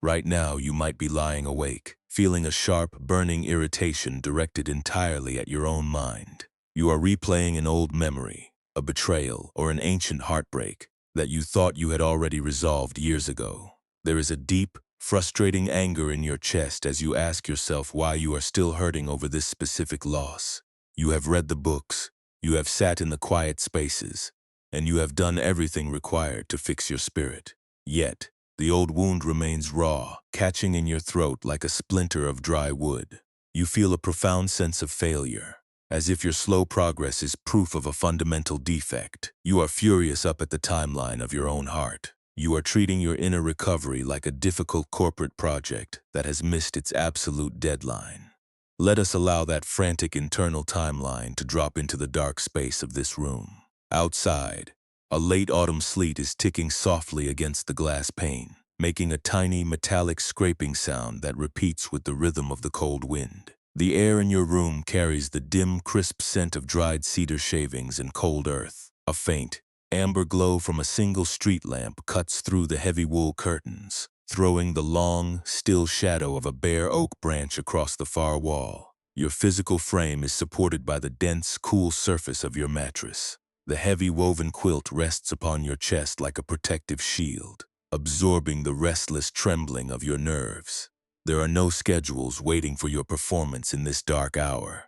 Right now, you might be lying awake, feeling a sharp, burning irritation directed entirely at your own mind. You are replaying an old memory, a betrayal, or an ancient heartbreak that you thought you had already resolved years ago. There is a deep, frustrating anger in your chest as you ask yourself why you are still hurting over this specific loss. You have read the books, you have sat in the quiet spaces, and you have done everything required to fix your spirit. Yet, the old wound remains raw, catching in your throat like a splinter of dry wood. You feel a profound sense of failure, as if your slow progress is proof of a fundamental defect. You are furious up at the timeline of your own heart. You are treating your inner recovery like a difficult corporate project that has missed its absolute deadline. Let us allow that frantic internal timeline to drop into the dark space of this room. Outside, a late autumn sleet is ticking softly against the glass pane, making a tiny metallic scraping sound that repeats with the rhythm of the cold wind. The air in your room carries the dim, crisp scent of dried cedar shavings and cold earth. A faint, amber glow from a single street lamp cuts through the heavy wool curtains, throwing the long, still shadow of a bare oak branch across the far wall. Your physical frame is supported by the dense, cool surface of your mattress. The heavy woven quilt rests upon your chest like a protective shield, absorbing the restless trembling of your nerves. There are no schedules waiting for your performance in this dark hour.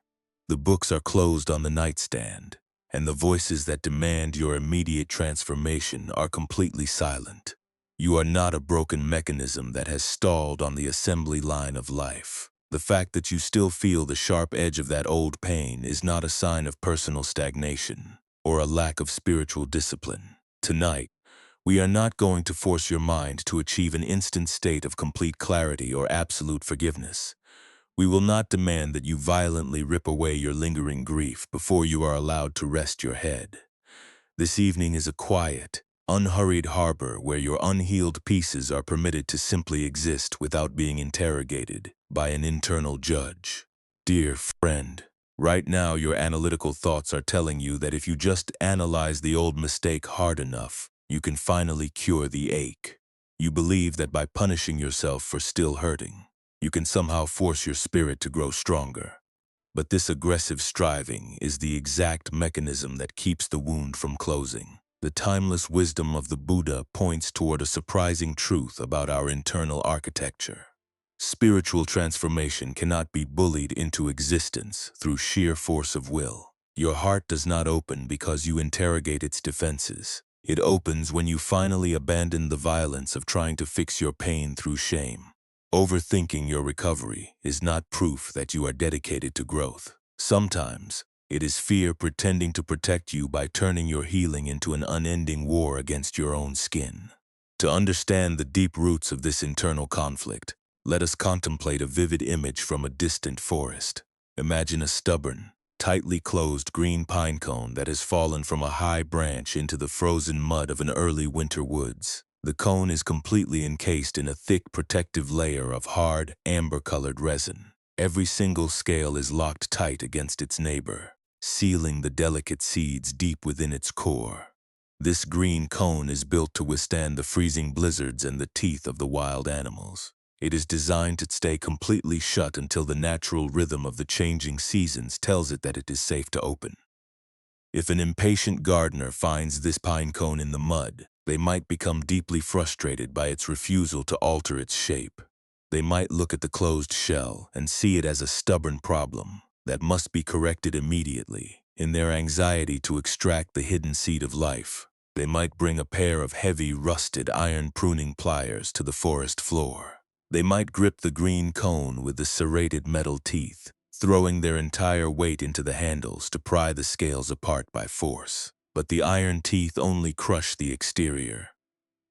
The books are closed on the nightstand, and the voices that demand your immediate transformation are completely silent. You are not a broken mechanism that has stalled on the assembly line of life. The fact that you still feel the sharp edge of that old pain is not a sign of personal stagnation or a lack of spiritual discipline. Tonight, we are not going to force your mind to achieve an instant state of complete clarity or absolute forgiveness. We will not demand that you violently rip away your lingering grief before you are allowed to rest your head. This evening is a quiet, unhurried harbor where your unhealed pieces are permitted to simply exist without being interrogated by an internal judge. Dear friend, right now your analytical thoughts are telling you that if you just analyze the old mistake hard enough, you can finally cure the ache. You believe that by punishing yourself for still hurting, you can somehow force your spirit to grow stronger. But this aggressive striving is the exact mechanism that keeps the wound from closing. The timeless wisdom of the Buddha points toward a surprising truth about our internal architecture. Spiritual transformation cannot be bullied into existence through sheer force of will. Your heart does not open because you interrogate its defenses. It opens when you finally abandon the violence of trying to fix your pain through shame. Overthinking your recovery is not proof that you are dedicated to growth. Sometimes, it is fear pretending to protect you by turning your healing into an unending war against your own skin. To understand the deep roots of this internal conflict, let us contemplate a vivid image from a distant forest. Imagine a stubborn, tightly closed green pine cone that has fallen from a high branch into the frozen mud of an early winter woods. The cone is completely encased in a thick protective layer of hard, amber-colored resin. Every single scale is locked tight against its neighbor, sealing the delicate seeds deep within its core. This green cone is built to withstand the freezing blizzards and the teeth of the wild animals. It is designed to stay completely shut until the natural rhythm of the changing seasons tells it that it is safe to open. If an impatient gardener finds this pine cone in the mud, they might become deeply frustrated by its refusal to alter its shape. They might look at the closed shell and see it as a stubborn problem that must be corrected immediately. In their anxiety to extract the hidden seed of life, they might bring a pair of heavy, rusted iron pruning pliers to the forest floor. They might grip the green cone with the serrated metal teeth, throwing their entire weight into the handles to pry the scales apart by force. But the iron teeth only crush the exterior,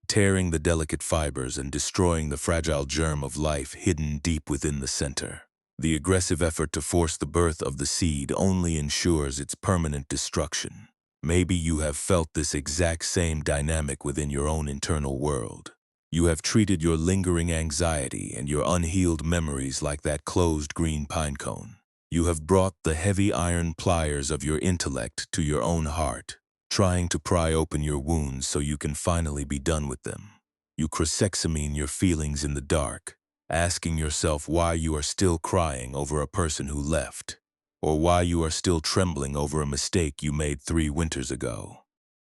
tearing the delicate fibers and destroying the fragile germ of life hidden deep within the center. The aggressive effort to force the birth of the seed only ensures its permanent destruction. Maybe you have felt this exact same dynamic within your own internal world. You have treated your lingering anxiety and your unhealed memories like that closed green pine cone. You have brought the heavy iron pliers of your intellect to your own heart, trying to pry open your wounds so you can finally be done with them. You cross-examine your feelings in the dark, asking yourself why you are still crying over a person who left, or why you are still trembling over a mistake you made 3 winters ago.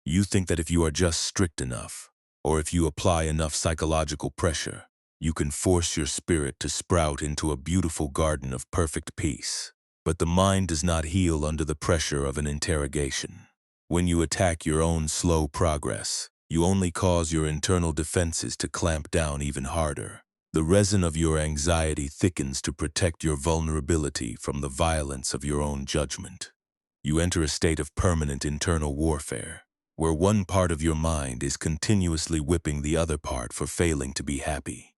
You think that if you are just strict enough, or if you apply enough psychological pressure, you can force your spirit to sprout into a beautiful garden of perfect peace. But the mind does not heal under the pressure of an interrogation. When you attack your own slow progress, you only cause your internal defenses to clamp down even harder. The resin of your anxiety thickens to protect your vulnerability from the violence of your own judgment. You enter a state of permanent internal warfare, where one part of your mind is continuously whipping the other part for failing to be happy.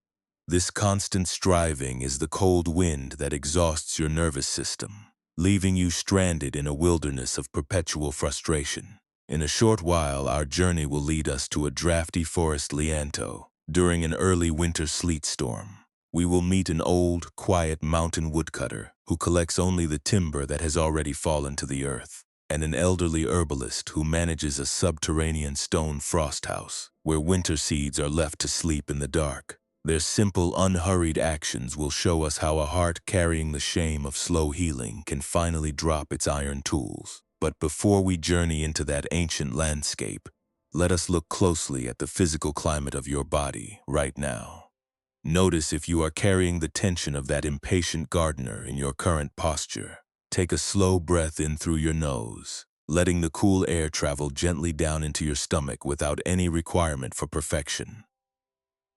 This constant striving is the cold wind that exhausts your nervous system, leaving you stranded in a wilderness of perpetual frustration. In a short while, our journey will lead us to a drafty forest lianto. During an early winter sleet storm, we will meet an old, quiet mountain woodcutter who collects only the timber that has already fallen to the earth, and an elderly herbalist who manages a subterranean stone frost house where winter seeds are left to sleep in the dark. Their simple, unhurried actions will show us how a heart carrying the shame of slow healing can finally drop its iron tools. But before we journey into that ancient landscape, let us look closely at the physical climate of your body right now. Notice if you are carrying the tension of that impatient gardener in your current posture. Take a slow breath in through your nose, letting the cool air travel gently down into your stomach without any requirement for perfection.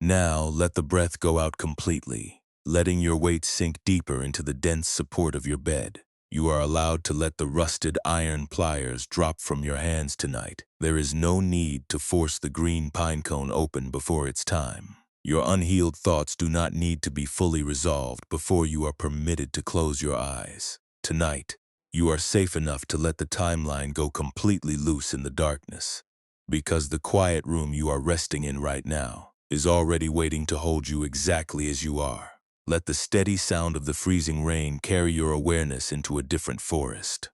Now, let the breath go out completely, letting your weight sink deeper into the dense support of your bed. You are allowed to let the rusted iron pliers drop from your hands tonight. There is no need to force the green pine cone open before it's time. Your unhealed thoughts do not need to be fully resolved before you are permitted to close your eyes. Tonight, you are safe enough to let the timeline go completely loose in the darkness, because the quiet room you are resting in right now is already waiting to hold you exactly as you are. Let the steady sound of the freezing rain carry your awareness into a different forest.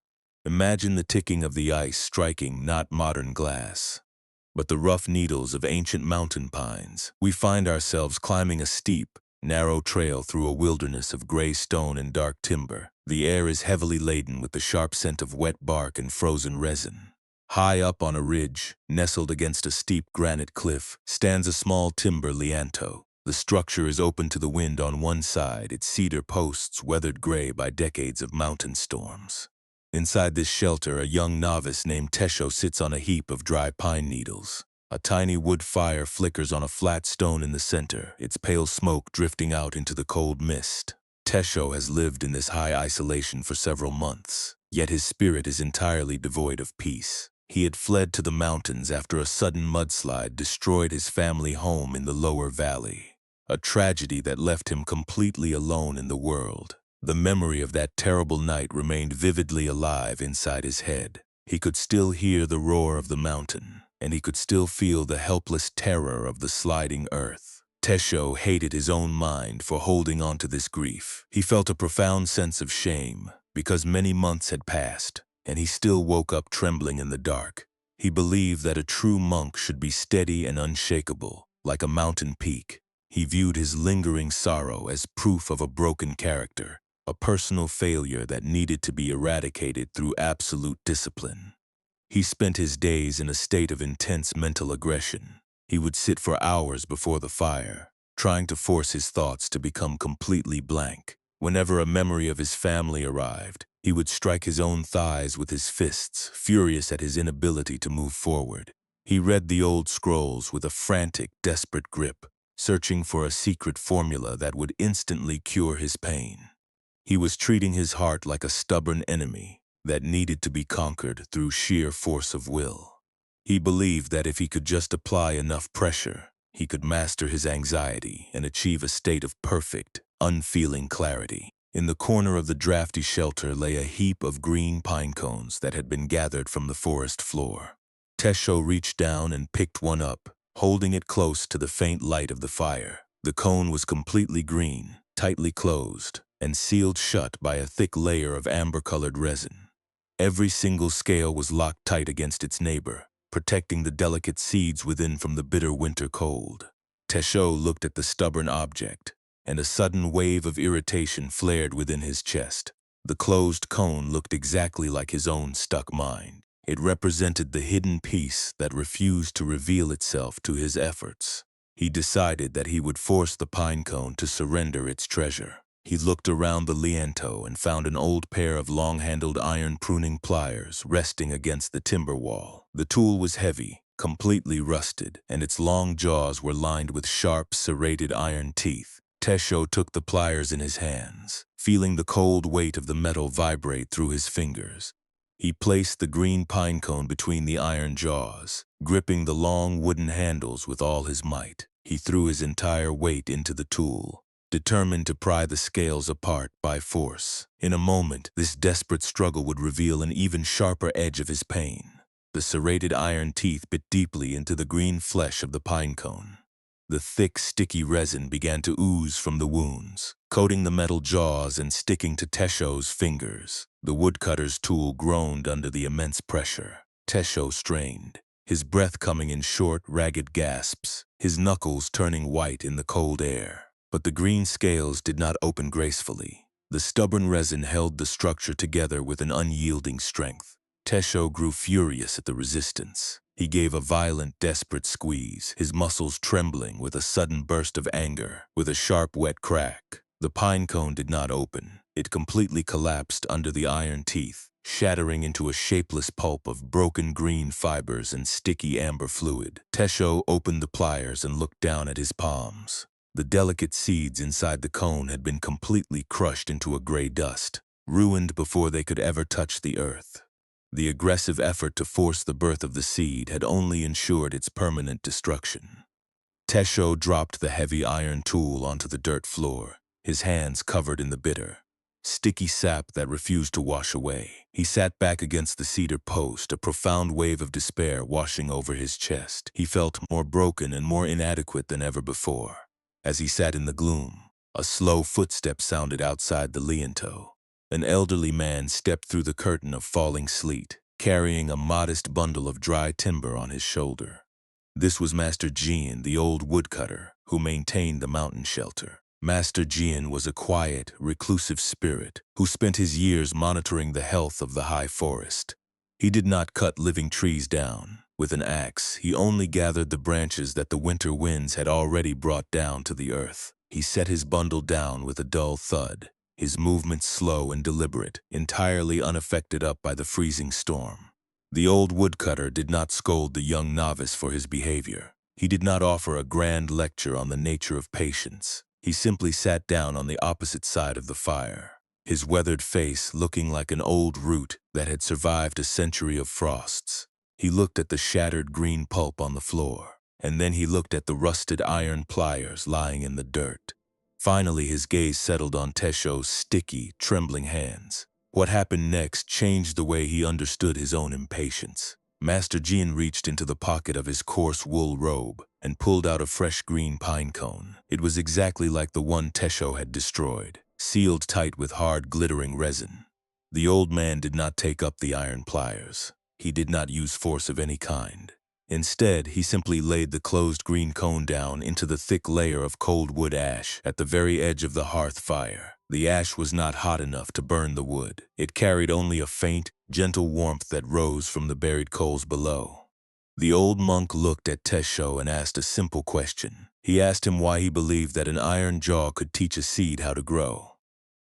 Imagine the ticking of the ice striking not modern glass, but the rough needles of ancient mountain pines. We find ourselves climbing a steep, narrow trail through a wilderness of gray stone and dark timber. The air is heavily laden with the sharp scent of wet bark and frozen resin. High up on a ridge, nestled against a steep granite cliff, stands a small timber lianto. The structure is open to the wind on one side, its cedar posts weathered gray by decades of mountain storms. Inside this shelter, a young novice named Tesho sits on a heap of dry pine needles. A tiny wood fire flickers on a flat stone in the center, its pale smoke drifting out into the cold mist. Tesho has lived in this high isolation for several months, yet his spirit is entirely devoid of peace. He had fled to the mountains after a sudden mudslide destroyed his family home in the lower valley, a tragedy that left him completely alone in the world. The memory of that terrible night remained vividly alive inside his head. He could still hear the roar of the mountain, and he could still feel the helpless terror of the sliding earth. Tesho hated his own mind for holding on to this grief. He felt a profound sense of shame, because many months had passed, and he still woke up trembling in the dark. He believed that a true monk should be steady and unshakable, like a mountain peak. He viewed his lingering sorrow as proof of a broken character, a personal failure that needed to be eradicated through absolute discipline. He spent his days in a state of intense mental aggression. He would sit for hours before the fire, trying to force his thoughts to become completely blank. Whenever a memory of his family arrived, he would strike his own thighs with his fists, furious at his inability to move forward. He read the old scrolls with a frantic, desperate grip, searching for a secret formula that would instantly cure his pain. He was treating his heart like a stubborn enemy that needed to be conquered through sheer force of will. He believed that if he could just apply enough pressure, he could master his anxiety and achieve a state of perfect, unfeeling clarity. In the corner of the drafty shelter lay a heap of green pine cones that had been gathered from the forest floor. Tesho reached down and picked one up, holding it close to the faint light of the fire. The cone was completely green, tightly closed, and sealed shut by a thick layer of amber-colored resin. Every single scale was locked tight against its neighbor, protecting the delicate seeds within from the bitter winter cold. Tesho looked at the stubborn object, and a sudden wave of irritation flared within his chest. The closed cone looked exactly like his own stuck mind. It represented the hidden peace that refused to reveal itself to his efforts. He decided that he would force the pine cone to surrender its treasure. He looked around the liento and found an old pair of long-handled iron pruning pliers resting against the timber wall. The tool was heavy, completely rusted, and its long jaws were lined with sharp, serrated iron teeth. Tesho took the pliers in his hands, feeling the cold weight of the metal vibrate through his fingers. He placed the green pine cone between the iron jaws, gripping the long wooden handles with all his might. He threw his entire weight into the tool, determined to pry the scales apart by force. In a moment, this desperate struggle would reveal an even sharper edge of his pain. The serrated iron teeth bit deeply into the green flesh of the pine cone. The thick, sticky resin began to ooze from the wounds, coating the metal jaws and sticking to Tesho's fingers. The woodcutter's tool groaned under the immense pressure. Tesho strained, his breath coming in short, ragged gasps, his knuckles turning white in the cold air. But the green scales did not open gracefully. The stubborn resin held the structure together with an unyielding strength. Tesho grew furious at the resistance. He gave a violent, desperate squeeze, his muscles trembling with a sudden burst of anger. With a sharp, wet crack, the pine cone did not open. It completely collapsed under the iron teeth, shattering into a shapeless pulp of broken green fibers and sticky amber fluid. Tesho opened the pliers and looked down at his palms. The delicate seeds inside the cone had been completely crushed into a gray dust, ruined before they could ever touch the earth. The aggressive effort to force the birth of the seed had only ensured its permanent destruction. Tesho dropped the heavy iron tool onto the dirt floor, his hands covered in the bitter, sticky sap that refused to wash away. He sat back against the cedar post, a profound wave of despair washing over his chest. He felt more broken and more inadequate than ever before. As he sat in the gloom, a slow footstep sounded outside the liento. An elderly man stepped through the curtain of falling sleet, carrying a modest bundle of dry timber on his shoulder. This was Master Jian, the old woodcutter, who maintained the mountain shelter. Master Jian was a quiet, reclusive spirit who spent his years monitoring the health of the high forest. He did not cut living trees down. With an axe, he only gathered the branches that the winter winds had already brought down to the earth. He set his bundle down with a dull thud, his movements slow and deliberate, entirely unaffected up by the freezing storm. The old woodcutter did not scold the young novice for his behavior. He did not offer a grand lecture on the nature of patience. He simply sat down on the opposite side of the fire, his weathered face looking like an old root that had survived a century of frosts. He looked at the shattered green pulp on the floor, and then he looked at the rusted iron pliers lying in the dirt. Finally, his gaze settled on Tesho's sticky, trembling hands. What happened next changed the way he understood his own impatience. Master Jian reached into the pocket of his coarse wool robe and pulled out a fresh green pine cone. It was exactly like the one Tesho had destroyed, sealed tight with hard, glittering resin. The old man did not take up the iron pliers. He did not use force of any kind. Instead, he simply laid the closed green cone down into the thick layer of cold wood ash at the very edge of the hearth fire. The ash was not hot enough to burn the wood. It carried only a faint, gentle warmth that rose from the buried coals below. The old monk looked at Tesho and asked a simple question. He asked him why he believed that an iron jaw could teach a seed how to grow.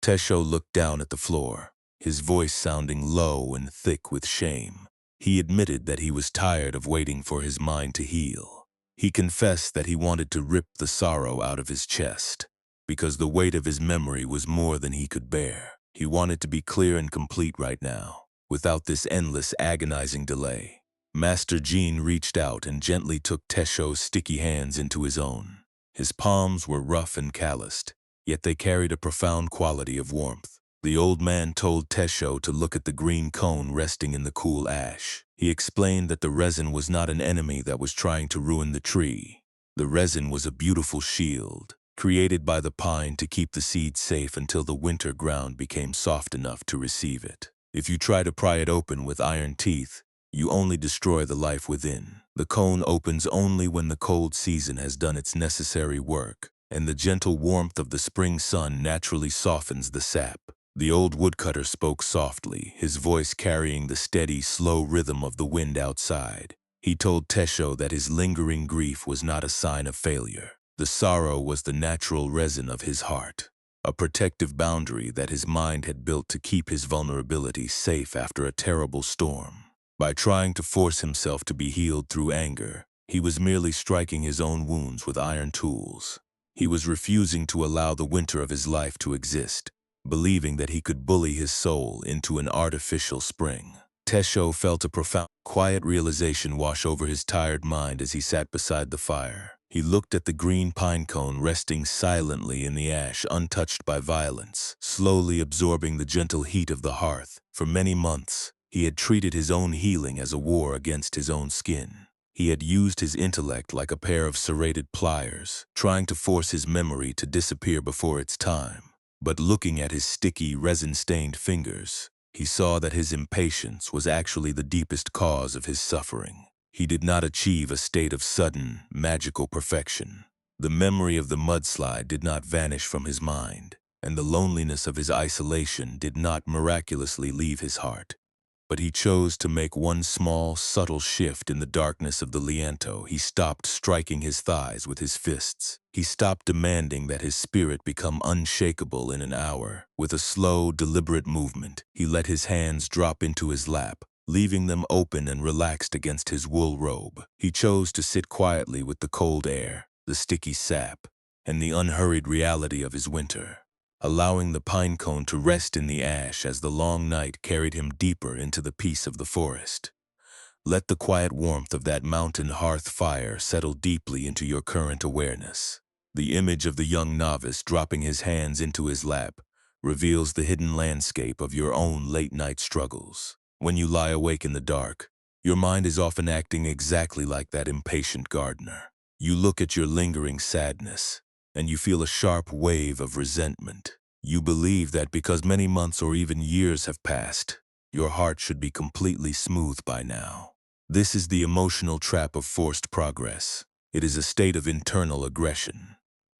Tesho looked down at the floor, his voice sounding low and thick with shame. He admitted that he was tired of waiting for his mind to heal. He confessed that he wanted to rip the sorrow out of his chest, because the weight of his memory was more than he could bear. He wanted to be clear and complete right now, without this endless, agonizing delay. Master Jian reached out and gently took Tesho's sticky hands into his own. His palms were rough and calloused, yet they carried a profound quality of warmth. The old man told Tesho to look at the green cone resting in the cool ash. He explained that the resin was not an enemy that was trying to ruin the tree. The resin was a beautiful shield, created by the pine to keep the seed safe until the winter ground became soft enough to receive it. If you try to pry it open with iron teeth, You only destroy the life within. The cone opens only when the cold season has done its necessary work, and the gentle warmth of the spring sun naturally softens the sap. The old woodcutter spoke softly, his voice carrying the steady, slow rhythm of the wind outside. He told Tesho that his lingering grief was not a sign of failure. The sorrow was the natural resin of his heart, a protective boundary that his mind had built to keep his vulnerability safe after a terrible storm. By trying to force himself to be healed through anger, he was merely striking his own wounds with iron tools. He was refusing to allow the winter of his life to exist, believing that he could bully his soul into an artificial spring. Tesho felt a profound, quiet realization wash over his tired mind as he sat beside the fire. He looked at the green pine cone resting silently in the ash, untouched by violence, slowly absorbing the gentle heat of the hearth. For many months, he had treated his own healing as a war against his own skin. He had used his intellect like a pair of serrated pliers, trying to force his memory to disappear before its time. But looking at his sticky, resin-stained fingers, he saw that his impatience was actually the deepest cause of his suffering. He did not achieve a state of sudden, magical perfection. The memory of the mudslide did not vanish from his mind, and the loneliness of his isolation did not miraculously leave his heart. But he chose to make one small, subtle shift in the darkness of the lienzo. He stopped striking his thighs with his fists. He stopped demanding that his spirit become unshakable in an hour. With a slow, deliberate movement, he let his hands drop into his lap, leaving them open and relaxed against his wool robe. He chose to sit quietly with the cold air, the sticky sap, and the unhurried reality of his winter, allowing the pine cone to rest in the ash as the long night carried him deeper into the peace of the forest. Let the quiet warmth of that mountain hearth fire settle deeply into your current awareness. The image of the young novice dropping his hands into his lap reveals the hidden landscape of your own late-night struggles. When you lie awake in the dark, your mind is often acting exactly like that impatient gardener. You look at your lingering sadness, and you feel a sharp wave of resentment. You believe that because many months or even years have passed, your heart should be completely smooth by now. This is the emotional trap of forced progress. It is a state of internal aggression,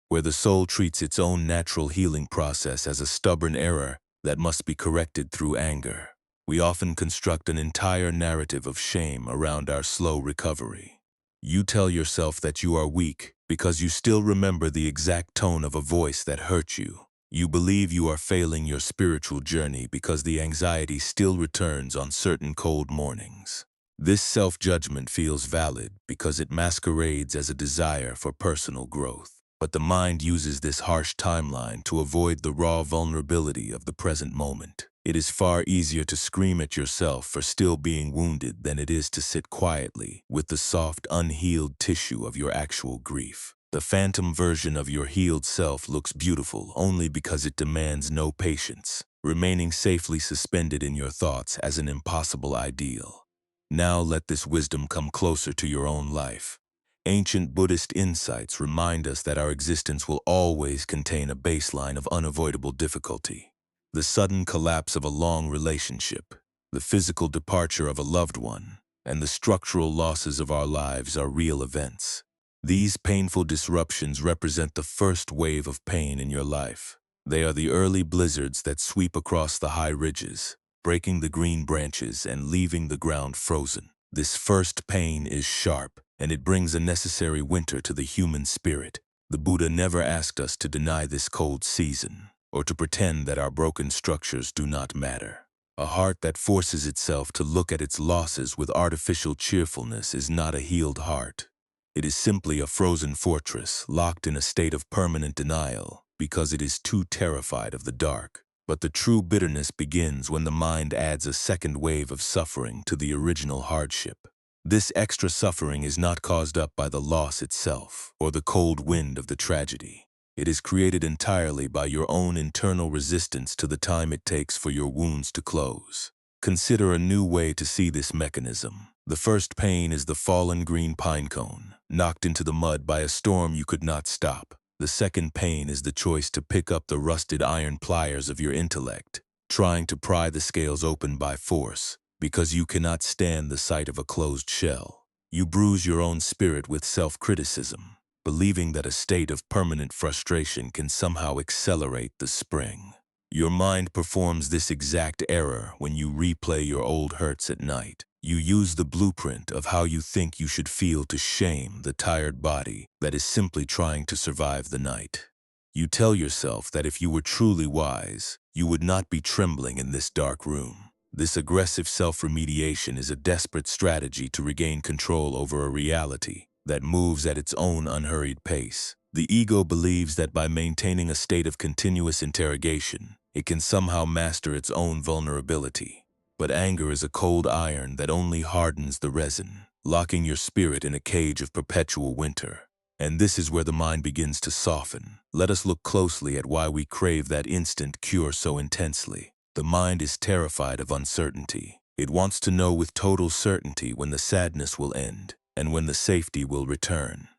where the soul treats its own natural healing process as a stubborn error that must be corrected through anger. We often construct an entire narrative of shame around our slow recovery. You tell yourself that you are weak because you still remember the exact tone of a voice that hurt you. You believe you are failing your spiritual journey because the anxiety still returns on certain cold mornings. This self-judgment feels valid because it masquerades as a desire for personal growth. But the mind uses this harsh timeline to avoid the raw vulnerability of the present moment. It is far easier to scream at yourself for still being wounded than it is to sit quietly with the soft, unhealed tissue of your actual grief. The phantom version of your healed self looks beautiful only because it demands no patience, remaining safely suspended in your thoughts as an impossible ideal. Now let this wisdom come closer to your own life. Ancient Buddhist insights remind us that our existence will always contain a baseline of unavoidable difficulty. The sudden collapse of a long relationship, the physical departure of a loved one, and the structural losses of our lives are real events. These painful disruptions represent the first wave of pain in your life. They are the early blizzards that sweep across the high ridges, breaking the green branches and leaving the ground frozen. This first pain is sharp, and it brings a necessary winter to the human spirit. The Buddha never asked us to deny this cold season, or to pretend that our broken structures do not matter. A heart that forces itself to look at its losses with artificial cheerfulness is not a healed heart. It is simply a frozen fortress, locked in a state of permanent denial, because it is too terrified of the dark. But the true bitterness begins when the mind adds a second wave of suffering to the original hardship. This extra suffering is not caused up by the loss itself, or the cold wind of the tragedy. It is created entirely by your own internal resistance to the time it takes for your wounds to close. Consider a new way to see this mechanism. The first pain is the fallen green pine cone, knocked into the mud by a storm you could not stop. The second pain is the choice to pick up the rusted iron pliers of your intellect, trying to pry the scales open by force, because you cannot stand the sight of a closed shell. You bruise your own spirit with self-criticism, believing that a state of permanent frustration can somehow accelerate the spring. Your mind performs this exact error when you replay your old hurts at night. You use the blueprint of how you think you should feel to shame the tired body that is simply trying to survive the night. You tell yourself that if you were truly wise, you would not be trembling in this dark room. This aggressive self-remediation is a desperate strategy to regain control over a reality that moves at its own unhurried pace. The ego believes that by maintaining a state of continuous interrogation, it can somehow master its own vulnerability. But anger is a cold iron that only hardens the resin, locking your spirit in a cage of perpetual winter. And this is where the mind begins to soften. Let us look closely at why we crave that instant cure so intensely. The mind is terrified of uncertainty. It wants to know with total certainty when the sadness will end and when the safety will return.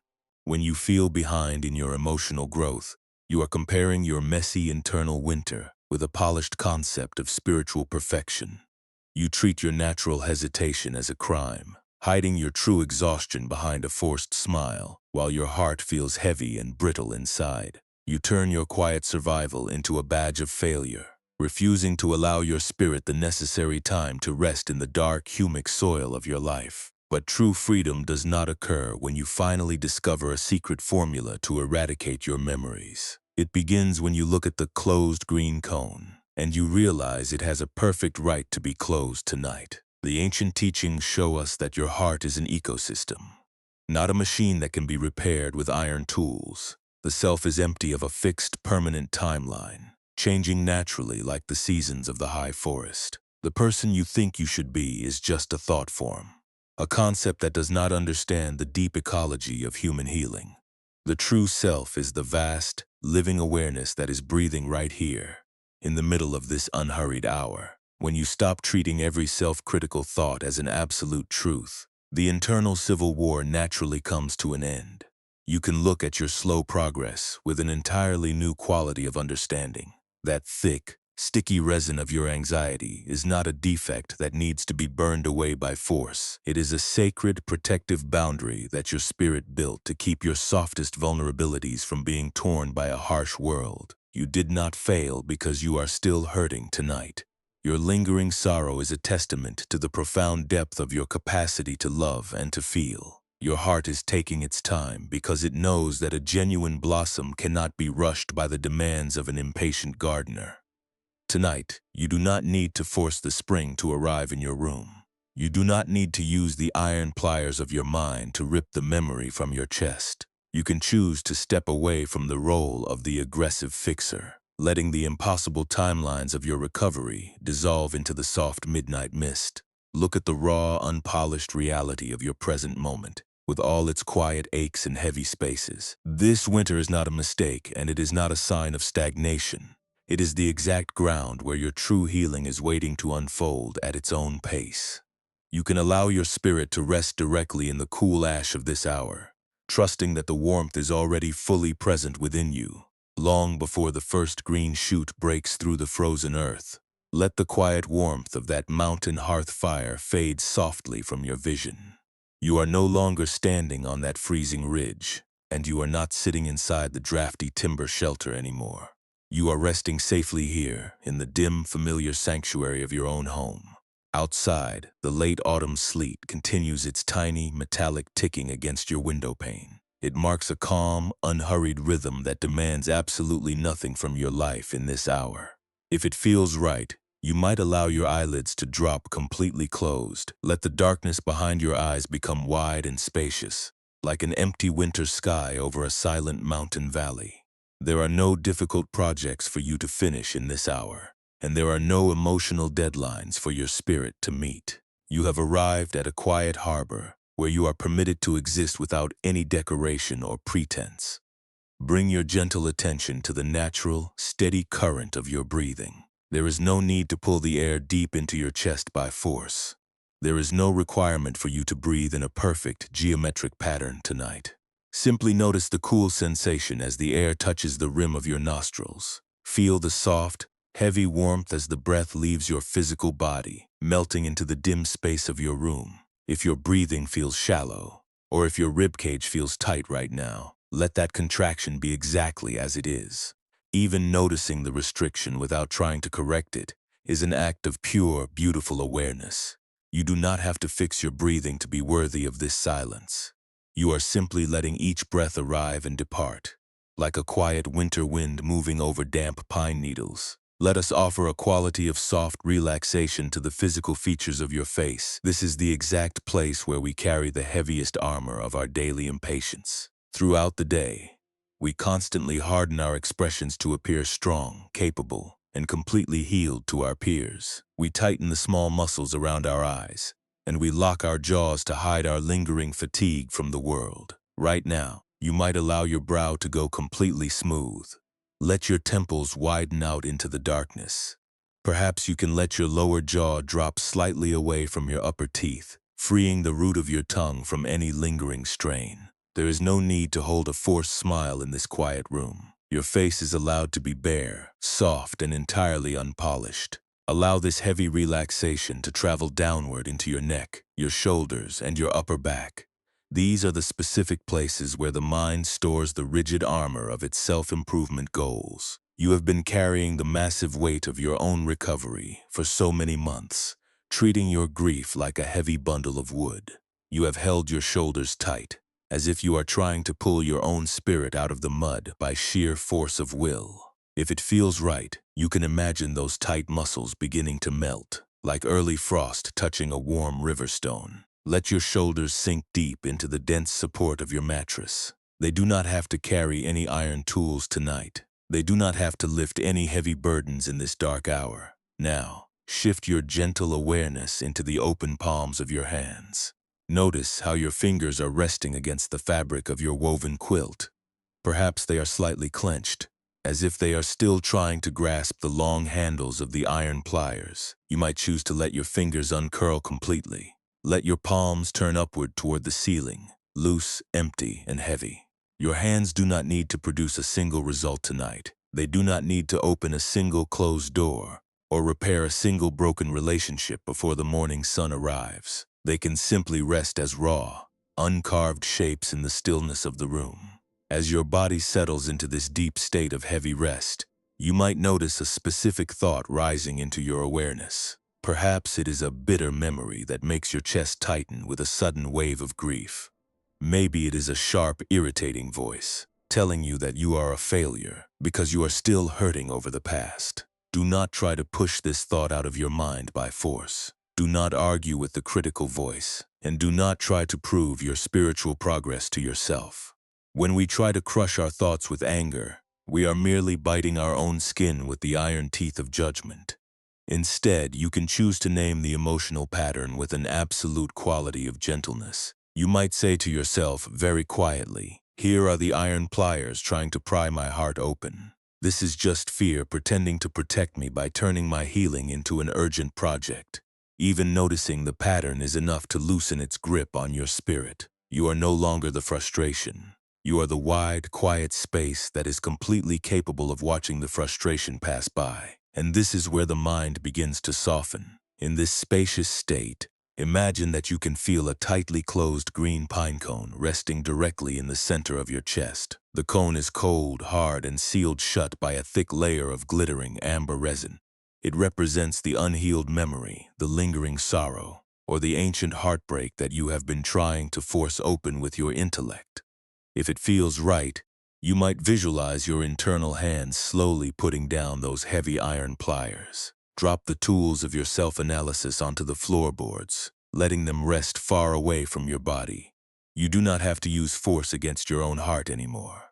When you feel behind in your emotional growth, you are comparing your messy internal winter with a polished concept of spiritual perfection. You treat your natural hesitation as a crime, hiding your true exhaustion behind a forced smile, while your heart feels heavy and brittle inside. You turn your quiet survival into a badge of failure, refusing to allow your spirit the necessary time to rest in the dark, humic soil of your life. But true freedom does not occur when you finally discover a secret formula to eradicate your memories. It begins when you look at the closed green cone, and you realize it has a perfect right to be closed tonight. The ancient teachings show us that your heart is an ecosystem, not a machine that can be repaired with iron tools. The self is empty of a fixed, permanent timeline, changing naturally like the seasons of the high forest. The person you think you should be is just a thought form, a concept that does not understand the deep ecology of human healing. The true self is the vast, living awareness that is breathing right here, in the middle of this unhurried hour. When you stop treating every self-critical thought as an absolute truth, the internal civil war naturally comes to an end. You can look at your slow progress with an entirely new quality of understanding. That thick, sticky resin of your anxiety is not a defect that needs to be burned away by force. It is a sacred, protective boundary that your spirit built to keep your softest vulnerabilities from being torn by a harsh world. You did not fail because you are still hurting tonight. Your lingering sorrow is a testament to the profound depth of your capacity to love and to feel. Your heart is taking its time because it knows that a genuine blossom cannot be rushed by the demands of an impatient gardener. Tonight, you do not need to force the spring to arrive in your room. You do not need to use the iron pliers of your mind to rip the memory from your chest. You can choose to step away from the role of the aggressive fixer, letting the impossible timelines of your recovery dissolve into the soft midnight mist. Look at the raw, unpolished reality of your present moment, with all its quiet aches and heavy spaces. This winter is not a mistake, and it is not a sign of stagnation. It is the exact ground where your true healing is waiting to unfold at its own pace. You can allow your spirit to rest directly in the cool ash of this hour, trusting that the warmth is already fully present within you, long before the first green shoot breaks through the frozen earth. Let the quiet warmth of that mountain hearth fire fade softly from your vision. You are no longer standing on that freezing ridge, and you are not sitting inside the drafty timber shelter anymore. You are resting safely here, in the dim, familiar sanctuary of your own home. Outside, the late autumn sleet continues its tiny, metallic ticking against your window pane. It marks a calm, unhurried rhythm that demands absolutely nothing from your life in this hour. If it feels right, you might allow your eyelids to drop completely closed. Let the darkness behind your eyes become wide and spacious, like an empty winter sky over a silent mountain valley. There are no difficult projects for you to finish in this hour, and there are no emotional deadlines for your spirit to meet. You have arrived at a quiet harbor where you are permitted to exist without any decoration or pretense. Bring your gentle attention to the natural, steady current of your breathing. There is no need to pull the air deep into your chest by force. There is no requirement for you to breathe in a perfect, geometric pattern tonight. Simply notice the cool sensation as the air touches the rim of your nostrils. Feel the soft, Heavy warmth as the breath leaves your physical body, melting into the dim space of your room. If your breathing feels shallow, or if your ribcage feels tight right now, let that contraction be exactly as it is. Even noticing the restriction without trying to correct it is an act of pure, beautiful awareness. You do not have to fix your breathing to be worthy of this silence. You are simply letting each breath arrive and depart, like a quiet winter wind moving over damp pine needles. Let us offer a quality of soft relaxation to the physical features of your face. This is the exact place where we carry the heaviest armor of our daily impatience. Throughout the day, we constantly harden our expressions to appear strong, capable, and completely healed to our peers. We tighten the small muscles around our eyes, and we lock our jaws to hide our lingering fatigue from the world. Right now, you might allow your brow to go completely smooth. Let your temples widen out into the darkness. Perhaps you can let your lower jaw drop slightly away from your upper teeth, freeing the root of your tongue from any lingering strain. There is no need to hold a forced smile in this quiet room. Your face is allowed to be bare, soft, and entirely unpolished. Allow this heavy relaxation to travel downward into your neck, your shoulders, and your upper back. These are the specific places where the mind stores the rigid armor of its self-improvement goals. You have been carrying the massive weight of your own recovery for so many months, treating your grief like a heavy bundle of wood. You have held your shoulders tight, as if you are trying to pull your own spirit out of the mud by sheer force of will. If it feels right, you can imagine those tight muscles beginning to melt, like early frost touching a warm river stone. Let your shoulders sink deep into the dense support of your mattress. They do not have to carry any iron tools tonight. They do not have to lift any heavy burdens in this dark hour. Now, shift your gentle awareness into the open palms of your hands. Notice how your fingers are resting against the fabric of your woven quilt. Perhaps they are slightly clenched, as if they are still trying to grasp the long handles of the iron pliers. You might choose to let your fingers uncurl completely. Let your palms turn upward toward the ceiling, loose, empty, and heavy. Your hands do not need to produce a single result tonight. They do not need to open a single closed door or repair a single broken relationship before the morning sun arrives. They can simply rest as raw, uncarved shapes in the stillness of the room. As your body settles into this deep state of heavy rest, you might notice a specific thought rising into your awareness. Perhaps it is a bitter memory that makes your chest tighten with a sudden wave of grief. Maybe it is a sharp, irritating voice, telling you that you are a failure because you are still hurting over the past. Do not try to push this thought out of your mind by force. Do not argue with the critical voice, and do not try to prove your spiritual progress to yourself. When we try to crush our thoughts with anger, we are merely biting our own skin with the iron teeth of judgment. Instead, you can choose to name the emotional pattern with an absolute quality of gentleness. You might say to yourself very quietly, "Here are the iron pliers trying to pry my heart open. This is just fear pretending to protect me by turning my healing into an urgent project." Even noticing the pattern is enough to loosen its grip on your spirit. You are no longer the frustration. You are the wide, quiet space that is completely capable of watching the frustration pass by. And this is where the mind begins to soften. In this spacious state, imagine that you can feel a tightly closed green pine cone resting directly in the center of your chest. The cone is cold, hard, and sealed shut by a thick layer of glittering amber resin. It represents the unhealed memory, the lingering sorrow, or the ancient heartbreak that you have been trying to force open with your intellect. If it feels right, you might visualize your internal hands slowly putting down those heavy iron pliers. Drop the tools of your self-analysis onto the floorboards, letting them rest far away from your body. You do not have to use force against your own heart anymore.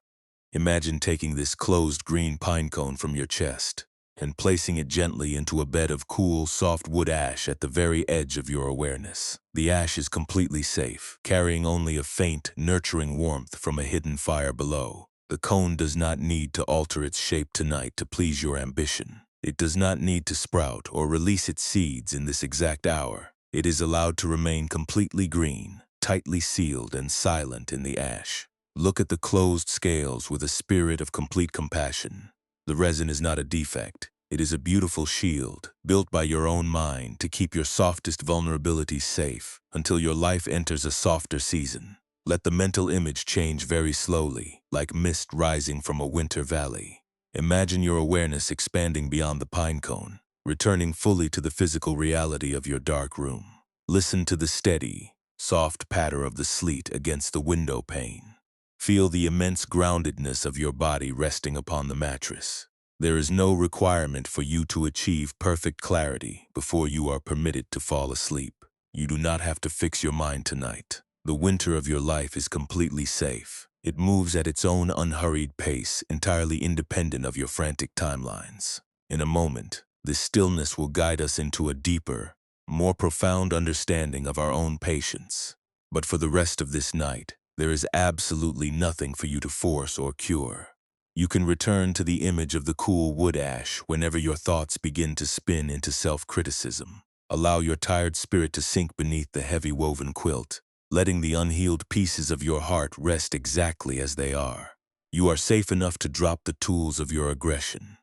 Imagine taking this closed green pine cone from your chest and placing it gently into a bed of cool, soft wood ash at the very edge of your awareness. The ash is completely safe, carrying only a faint, nurturing warmth from a hidden fire below. The cone does not need to alter its shape tonight to please your ambition. It does not need to sprout or release its seeds in this exact hour. It is allowed to remain completely green, tightly sealed and silent in the ash. Look at the closed scales with a spirit of complete compassion. The resin is not a defect. It is a beautiful shield, built by your own mind to keep your softest vulnerabilities safe until your life enters a softer season. Let the mental image change very slowly, like mist rising from a winter valley. Imagine your awareness expanding beyond the pine cone, returning fully to the physical reality of your dark room. Listen to the steady, soft patter of the sleet against the window pane. Feel the immense groundedness of your body resting upon the mattress. There is no requirement for you to achieve perfect clarity before you are permitted to fall asleep. You do not have to fix your mind tonight. The winter of your life is completely safe. It moves at its own unhurried pace, entirely independent of your frantic timelines. In a moment, this stillness will guide us into a deeper, more profound understanding of our own patience. But for the rest of this night, there is absolutely nothing for you to force or cure. You can return to the image of the cool wood ash whenever your thoughts begin to spin into self-criticism. Allow your tired spirit to sink beneath the heavy woven quilt, letting the unhealed pieces of your heart rest exactly as they are. You are safe enough to drop the tools of your aggression.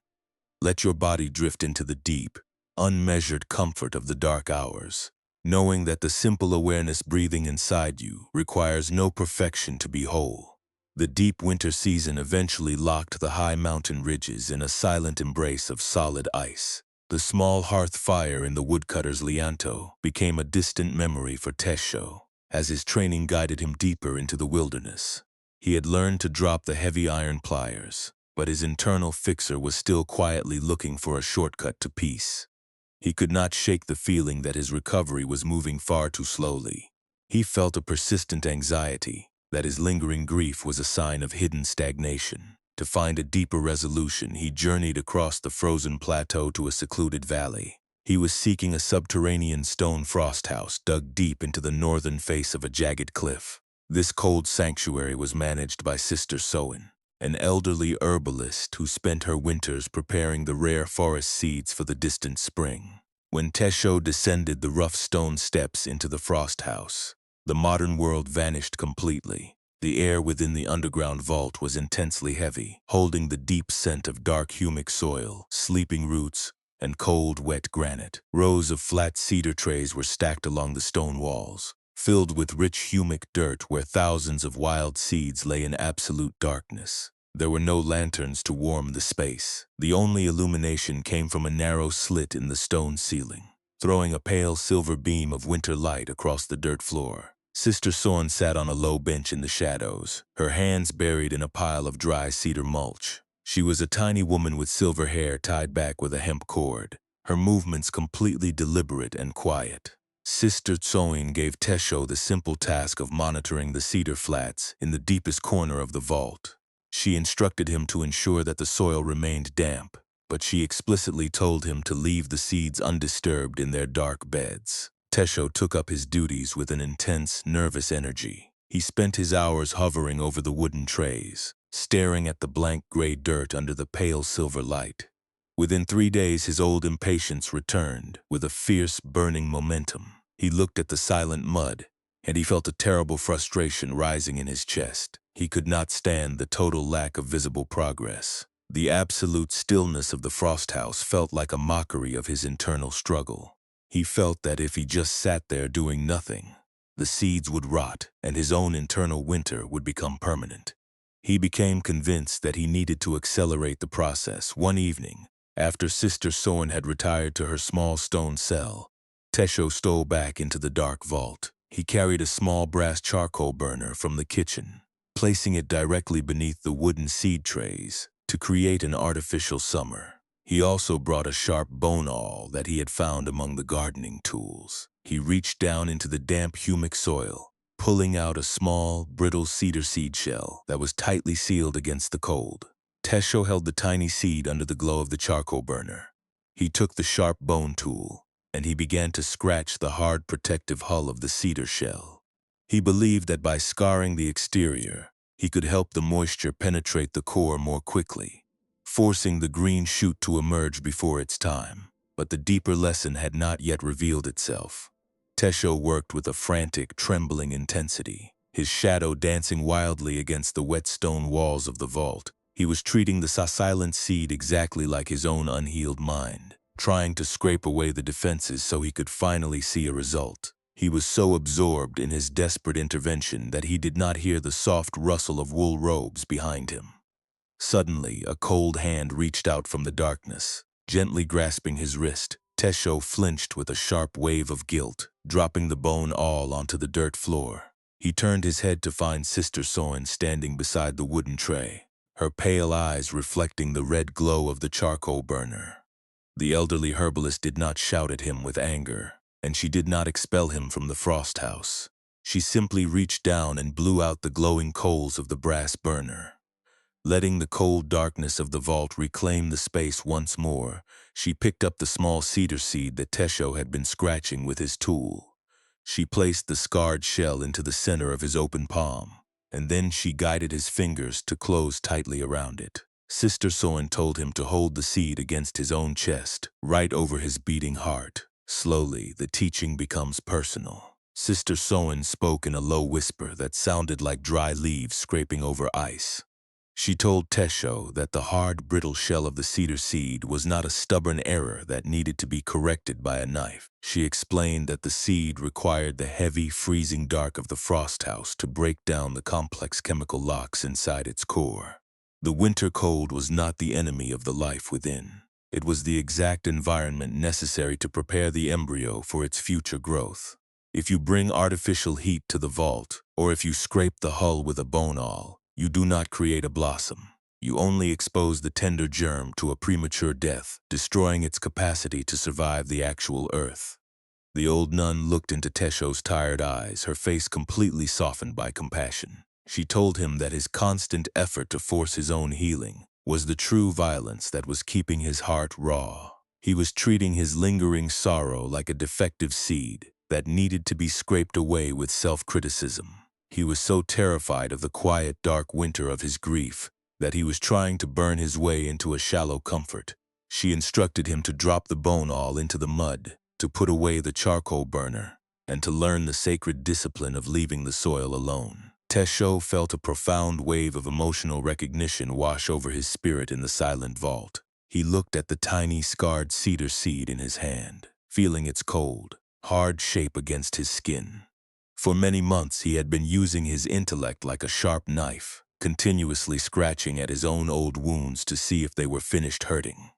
Let your body drift into the deep, unmeasured comfort of the dark hours, knowing that the simple awareness breathing inside you requires no perfection to be whole. The deep winter season eventually locked the high mountain ridges in a silent embrace of solid ice. The small hearth fire in the woodcutter's lianto became a distant memory for Tesho, as his training guided him deeper into the wilderness. He had learned to drop the heavy iron pliers, but his internal fixer was still quietly looking for a shortcut to peace. He could not shake the feeling that his recovery was moving far too slowly. He felt a persistent anxiety, that his lingering grief was a sign of hidden stagnation. To find a deeper resolution, he journeyed across the frozen plateau to a secluded valley. He was seeking a subterranean stone frost house dug deep into the northern face of a jagged cliff. This cold sanctuary was managed by Sister Soen, an elderly herbalist who spent her winters preparing the rare forest seeds for the distant spring. When Tesho descended the rough stone steps into the frost house, the modern world vanished completely. The air within the underground vault was intensely heavy, holding the deep scent of dark humic soil, sleeping roots, and cold, wet granite. Rows of flat cedar trays were stacked along the stone walls, filled with rich humic dirt where thousands of wild seeds lay in absolute darkness. There were no lanterns to warm the space. The only illumination came from a narrow slit in the stone ceiling, throwing a pale silver beam of winter light across the dirt floor. Sister Soen sat on a low bench in the shadows, her hands buried in a pile of dry cedar mulch. She was a tiny woman with silver hair tied back with a hemp cord, her movements completely deliberate and quiet. Sister Soen gave Tesho the simple task of monitoring the cedar flats in the deepest corner of the vault. She instructed him to ensure that the soil remained damp, but she explicitly told him to leave the seeds undisturbed in their dark beds. Tesho took up his duties with an intense, nervous energy. He spent his hours hovering over the wooden trays, staring at the blank gray dirt under the pale silver light. Within 3 days, his old impatience returned with a fierce, burning momentum. He looked at the silent mud, and he felt a terrible frustration rising in his chest. He could not stand the total lack of visible progress. The absolute stillness of the frost house felt like a mockery of his internal struggle. He felt that if he just sat there doing nothing, the seeds would rot and his own internal winter would become permanent. He became convinced that he needed to accelerate the process. One evening, after Sister Soen had retired to her small stone cell, Tesho stole back into the dark vault. He carried a small brass charcoal burner from the kitchen, placing it directly beneath the wooden seed trays to create an artificial summer. He also brought a sharp bone awl that he had found among the gardening tools. He reached down into the damp humic soil, pulling out a small, brittle cedar seed shell that was tightly sealed against the cold. Tesho held the tiny seed under the glow of the charcoal burner. He took the sharp bone tool, and he began to scratch the hard protective hull of the cedar shell. He believed that by scarring the exterior, he could help the moisture penetrate the core more quickly, forcing the green shoot to emerge before its time. But the deeper lesson had not yet revealed itself. Tesho worked with a frantic, trembling intensity, his shadow dancing wildly against the wet stone walls of the vault. He was treating the silent seed exactly like his own unhealed mind, trying to scrape away the defenses so he could finally see a result. He was so absorbed in his desperate intervention that he did not hear the soft rustle of wool robes behind him. Suddenly, a cold hand reached out from the darkness, gently grasping his wrist. Tesho flinched with a sharp wave of guilt, dropping the bone all onto the dirt floor. He turned his head to find Sister Soin standing beside the wooden tray, her pale eyes reflecting the red glow of the charcoal burner. The elderly herbalist did not shout at him with anger, and she did not expel him from the frost house. She simply reached down and blew out the glowing coals of the brass burner. Letting the cold darkness of the vault reclaim the space once more, she picked up the small cedar seed that Tesho had been scratching with his tool. She placed the scarred shell into the center of his open palm, and then she guided his fingers to close tightly around it. Sister Soin told him to hold the seed against his own chest, right over his beating heart. Slowly, the teaching becomes personal. Sister Soin spoke in a low whisper that sounded like dry leaves scraping over ice. She told Tesho that the hard, brittle shell of the cedar seed was not a stubborn error that needed to be corrected by a knife. She explained that the seed required the heavy, freezing dark of the frost house to break down the complex chemical locks inside its core. The winter cold was not the enemy of the life within. It was the exact environment necessary to prepare the embryo for its future growth. If you bring artificial heat to the vault, or if you scrape the hull with a bone awl, you do not create a blossom. You only expose the tender germ to a premature death, destroying its capacity to survive the actual earth. The old nun looked into Tesho's tired eyes, her face completely softened by compassion. She told him that his constant effort to force his own healing was the true violence that was keeping his heart raw. He was treating his lingering sorrow like a defective seed that needed to be scraped away with self-criticism. He was so terrified of the quiet, dark winter of his grief that he was trying to burn his way into a shallow comfort. She instructed him to drop the bone awl into the mud, to put away the charcoal burner, and to learn the sacred discipline of leaving the soil alone. Tesho felt a profound wave of emotional recognition wash over his spirit in the silent vault. He looked at the tiny, scarred cedar seed in his hand, feeling its cold, hard shape against his skin. For many months he had been using his intellect like a sharp knife, continuously scratching at his own old wounds to see if they were finished hurting.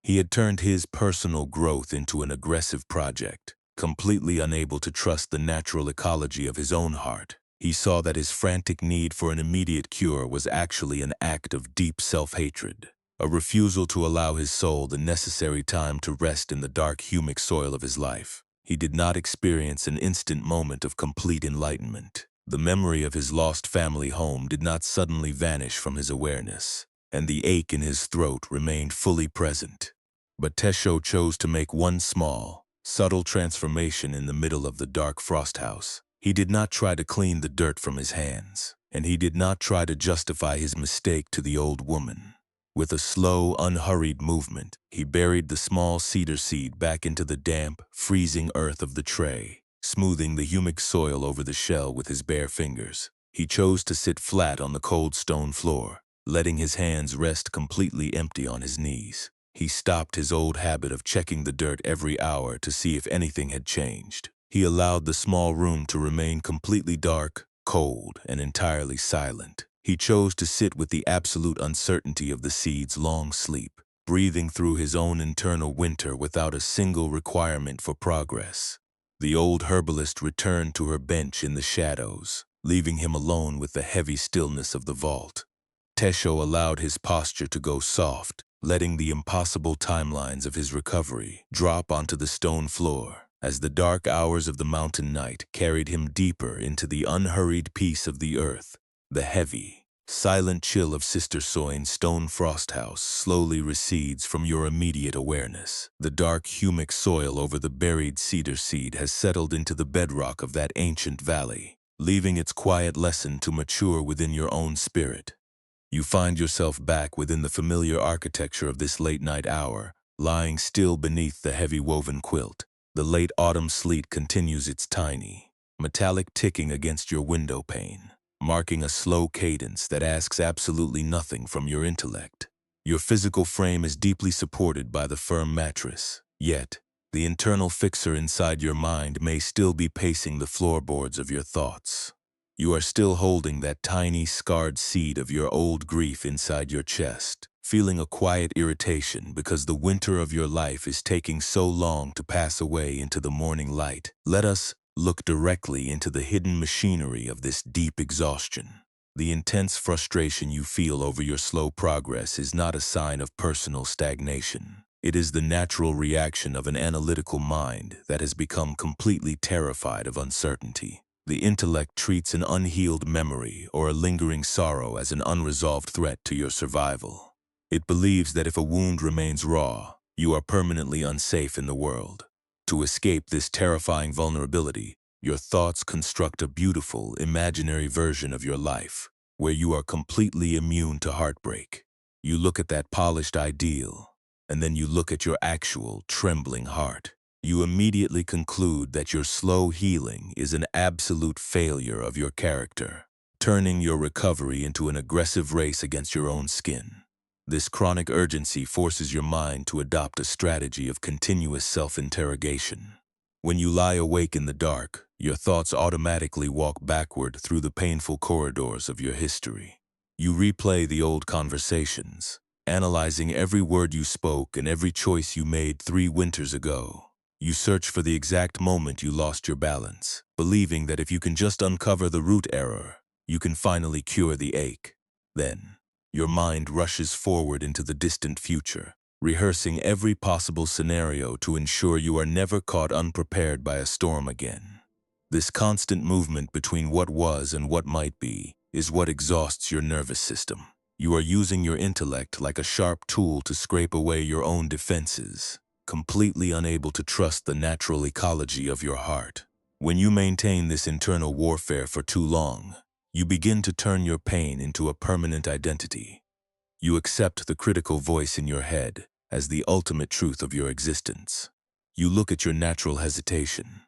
He had turned his personal growth into an aggressive project, completely unable to trust the natural ecology of his own heart. He saw that his frantic need for an immediate cure was actually an act of deep self-hatred, a refusal to allow his soul the necessary time to rest in the dark humic soil of his life. He did not experience an instant moment of complete enlightenment. The memory of his lost family home did not suddenly vanish from his awareness, and the ache in his throat remained fully present. But Tesho chose to make one small, subtle transformation in the middle of the dark frost house. He did not try to clean the dirt from his hands, and he did not try to justify his mistake to the old woman. With a slow, unhurried movement, he buried the small cedar seed back into the damp, freezing earth of the tray, smoothing the humic soil over the shell with his bare fingers. He chose to sit flat on the cold stone floor, letting his hands rest completely empty on his knees. He stopped his old habit of checking the dirt every hour to see if anything had changed. He allowed the small room to remain completely dark, cold, and entirely silent. He chose to sit with the absolute uncertainty of the seed's long sleep, breathing through his own internal winter without a single requirement for progress. The old herbalist returned to her bench in the shadows, leaving him alone with the heavy stillness of the vault. Tesho allowed his posture to go soft, letting the impossible timelines of his recovery drop onto the stone floor as the dark hours of the mountain night carried him deeper into the unhurried peace of the earth. The heavy, silent chill of Sister Soin's stone frost house slowly recedes from your immediate awareness. The dark humic soil over the buried cedar seed has settled into the bedrock of that ancient valley, leaving its quiet lesson to mature within your own spirit. You find yourself back within the familiar architecture of this late-night hour, lying still beneath the heavy woven quilt. The late autumn sleet continues its tiny, metallic ticking against your window pane. marking a slow cadence that asks absolutely nothing from your intellect. Your physical frame is deeply supported by the firm mattress, yet the internal fixer inside your mind may still be pacing the floorboards of your thoughts. You are still holding that tiny, scarred seed of your old grief inside your chest, feeling a quiet irritation because the winter of your life is taking so long to pass away into the morning light. Let us look directly into the hidden machinery of this deep exhaustion. The intense frustration you feel over your slow progress is not a sign of personal stagnation. It is the natural reaction of an analytical mind that has become completely terrified of uncertainty. The intellect treats an unhealed memory or a lingering sorrow as an unresolved threat to your survival. It believes that if a wound remains raw, you are permanently unsafe in the world. To escape this terrifying vulnerability, your thoughts construct a beautiful, imaginary version of your life, where you are completely immune to heartbreak. You look at that polished ideal, and then you look at your actual, trembling heart. You immediately conclude that your slow healing is an absolute failure of your character, turning your recovery into an aggressive race against your own skin. This chronic urgency forces your mind to adopt a strategy of continuous self-interrogation. When you lie awake in the dark, your thoughts automatically walk backward through the painful corridors of your history. You replay the old conversations, analyzing every word you spoke and every choice you made 3 winters ago. You search for the exact moment you lost your balance, believing that if you can just uncover the root error, you can finally cure the ache. Then, your mind rushes forward into the distant future, rehearsing every possible scenario to ensure you are never caught unprepared by a storm again. This constant movement between what was and what might be is what exhausts your nervous system. You are using your intellect like a sharp tool to scrape away your own defenses, completely unable to trust the natural ecology of your heart. When you maintain this internal warfare for too long, you begin to turn your pain into a permanent identity. You accept the critical voice in your head as the ultimate truth of your existence. You look at your natural hesitation,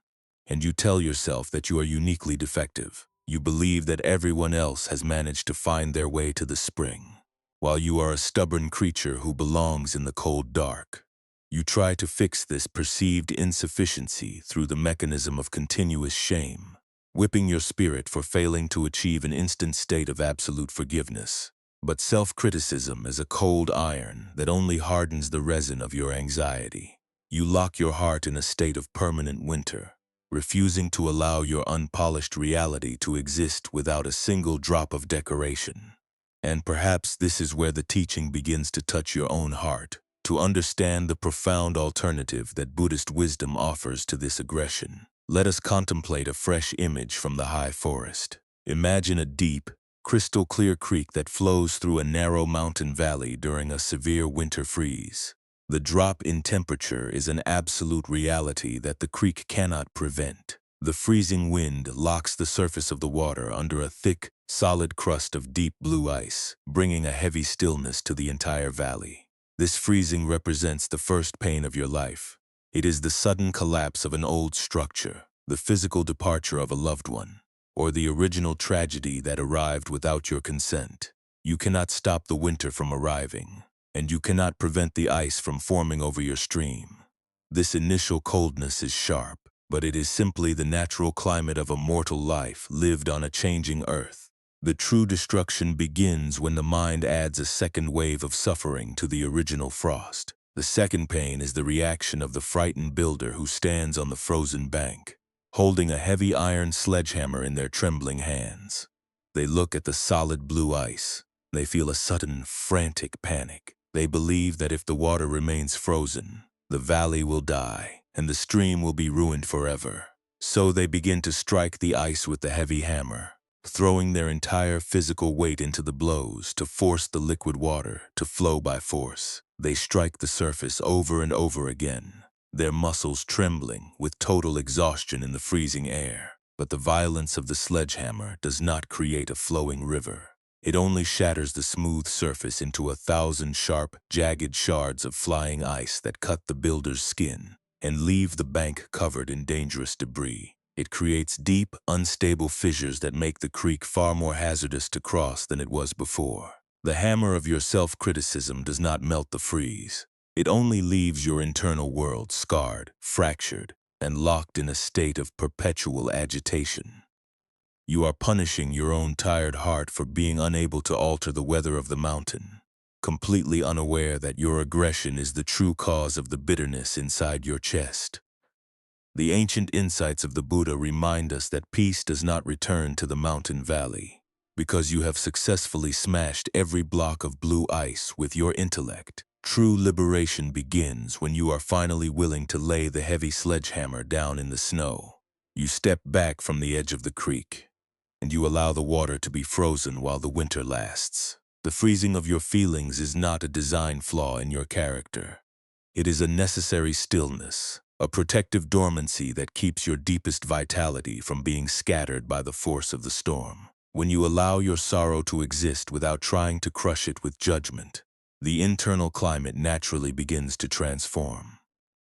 and you tell yourself that you are uniquely defective. You believe that everyone else has managed to find their way to the spring, while you are a stubborn creature who belongs in the cold dark. You try to fix this perceived insufficiency through the mechanism of continuous shame, whipping your spirit for failing to achieve an instant state of absolute forgiveness. But self-criticism is a cold iron that only hardens the resin of your anxiety. You lock your heart in a state of permanent winter, refusing to allow your unpolished reality to exist without a single drop of decoration. And perhaps this is where the teaching begins to touch your own heart, to understand the profound alternative that Buddhist wisdom offers to this aggression. Let us contemplate a fresh image from the high forest. Imagine a deep, crystal-clear creek that flows through a narrow mountain valley during a severe winter freeze. The drop in temperature is an absolute reality that the creek cannot prevent. The freezing wind locks the surface of the water under a thick, solid crust of deep blue ice, bringing a heavy stillness to the entire valley. This freezing represents the first pain of your life. It is the sudden collapse of an old structure, the physical departure of a loved one, or the original tragedy that arrived without your consent. You cannot stop the winter from arriving, and you cannot prevent the ice from forming over your stream. This initial coldness is sharp, but it is simply the natural climate of a mortal life lived on a changing earth. The true destruction begins when the mind adds a second wave of suffering to the original frost. The second pain is the reaction of the frightened builder who stands on the frozen bank, holding a heavy iron sledgehammer in their trembling hands. They look at the solid blue ice. They feel a sudden, frantic panic. They believe that if the water remains frozen, the valley will die, and the stream will be ruined forever. So they begin to strike the ice with the heavy hammer, throwing their entire physical weight into the blows to force the liquid water to flow by force. They strike the surface over and over again, their muscles trembling with total exhaustion in the freezing air. But the violence of the sledgehammer does not create a flowing river. It only shatters the smooth surface into 1,000 sharp, jagged shards of flying ice that cut the builder's skin and leave the bank covered in dangerous debris. It creates deep, unstable fissures that make the creek far more hazardous to cross than it was before. The hammer of your self-criticism does not melt the freeze. It only leaves your internal world scarred, fractured, and locked in a state of perpetual agitation. You are punishing your own tired heart for being unable to alter the weather of the mountain, completely unaware that your aggression is the true cause of the bitterness inside your chest. The ancient insights of the Buddha remind us that peace does not return to the mountain valley, because you have successfully smashed every block of blue ice with your intellect. True liberation begins when you are finally willing to lay the heavy sledgehammer down in the snow. You step back from the edge of the creek, and you allow the water to be frozen while the winter lasts. The freezing of your feelings is not a design flaw in your character. It is a necessary stillness, a protective dormancy that keeps your deepest vitality from being scattered by the force of the storm. When you allow your sorrow to exist without trying to crush it with judgment, the internal climate naturally begins to transform.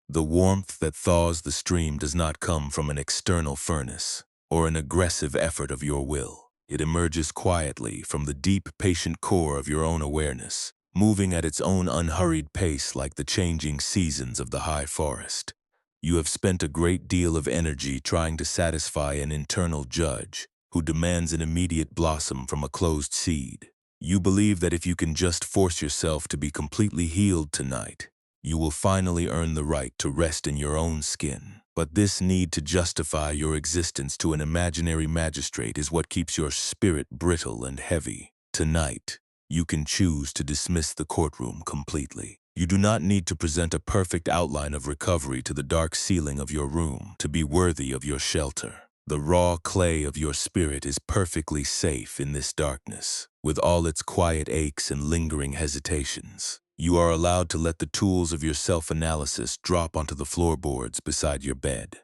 The warmth that thaws the stream does not come from an external furnace or an aggressive effort of your will. It emerges quietly from the deep, patient core of your own awareness, moving at its own unhurried pace like the changing seasons of the high forest. You have spent a great deal of energy trying to satisfy an internal judge who demands an immediate blossom from a closed seed. You believe that if you can just force yourself to be completely healed tonight, you will finally earn the right to rest in your own skin. But this need to justify your existence to an imaginary magistrate is what keeps your spirit brittle and heavy. Tonight, you can choose to dismiss the courtroom completely. You do not need to present a perfect outline of recovery to the dark ceiling of your room to be worthy of your shelter. The raw clay of your spirit is perfectly safe in this darkness, with all its quiet aches and lingering hesitations. You are allowed to let the tools of your self-analysis drop onto the floorboards beside your bed.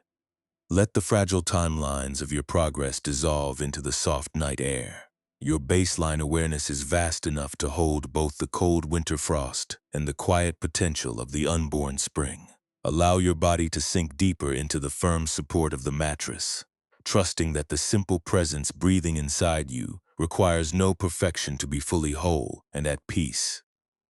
Let the fragile timelines of your progress dissolve into the soft night air. Your baseline awareness is vast enough to hold both the cold winter frost and the quiet potential of the unborn spring. Allow your body to sink deeper into the firm support of the mattress, trusting that the simple presence breathing inside you requires no perfection to be fully whole and at peace.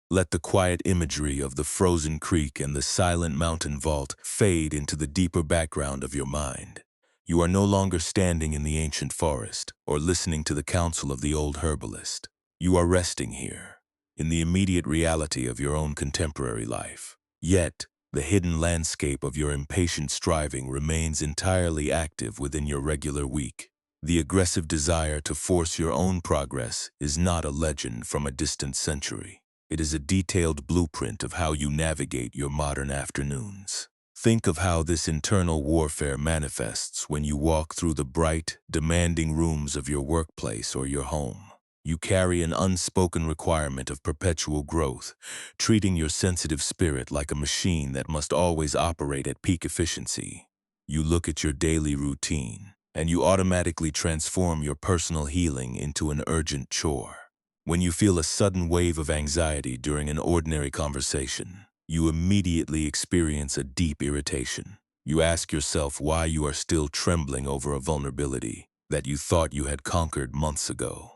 Let the quiet imagery of the frozen creek and the silent mountain vault fade into the deeper background of your mind. You are no longer standing in the ancient forest or listening to the counsel of the old herbalist. You are resting here, in the immediate reality of your own contemporary life. Yet, the hidden landscape of your impatient striving remains entirely active within your regular week. The aggressive desire to force your own progress is not a legend from a distant century. It is a detailed blueprint of how you navigate your modern afternoons. Think of how this internal warfare manifests when you walk through the bright, demanding rooms of your workplace or your home. You carry an unspoken requirement of perpetual growth, treating your sensitive spirit like a machine that must always operate at peak efficiency. You look at your daily routine, and you automatically transform your personal healing into an urgent chore. When you feel a sudden wave of anxiety during an ordinary conversation, you immediately experience a deep irritation. You ask yourself why you are still trembling over a vulnerability that you thought you had conquered months ago.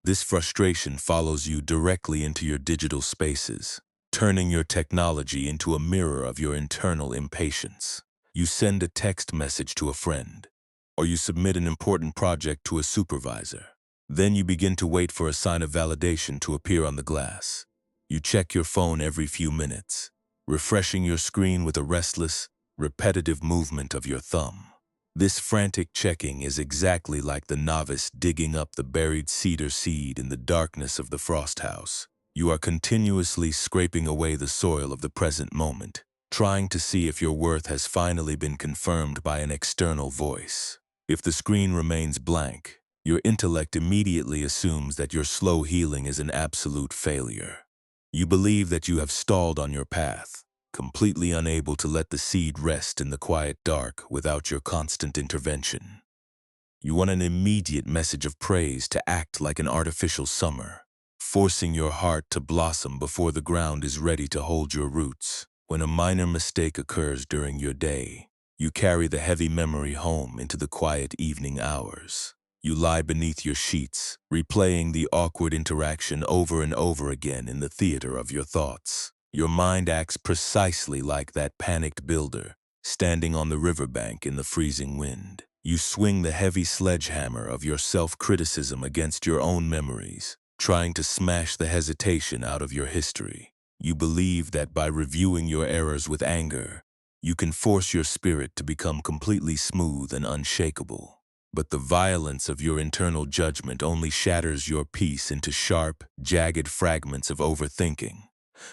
This frustration follows you directly into your digital spaces, turning your technology into a mirror of your internal impatience. You send a text message to a friend, or you submit an important project to a supervisor. Then you begin to wait for a sign of validation to appear on the glass. You check your phone every few minutes, refreshing your screen with a restless, repetitive movement of your thumb. This frantic checking is exactly like the novice digging up the buried cedar seed in the darkness of the frost house. You are continuously scraping away the soil of the present moment, trying to see if your worth has finally been confirmed by an external voice. If the screen remains blank, your intellect immediately assumes that your slow healing is an absolute failure. You believe that you have stalled on your path, completely unable to let the seed rest in the quiet dark without your constant intervention. You want an immediate message of praise to act like an artificial summer, forcing your heart to blossom before the ground is ready to hold your roots. When a minor mistake occurs during your day, You carry the heavy memory home into the quiet evening hours. You lie beneath your sheets, replaying the awkward interaction over and over again in the theater of your thoughts. Your mind acts precisely like that panicked builder, standing on the riverbank in the freezing wind. You swing the heavy sledgehammer of your self-criticism against your own memories, trying to smash the hesitation out of your history. You believe that by reviewing your errors with anger, you can force your spirit to become completely smooth and unshakable. But the violence of your internal judgment only shatters your peace into sharp, jagged fragments of overthinking,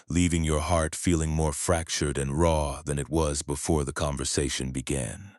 leaving your heart feeling more fractured and raw than it was before the conversation began.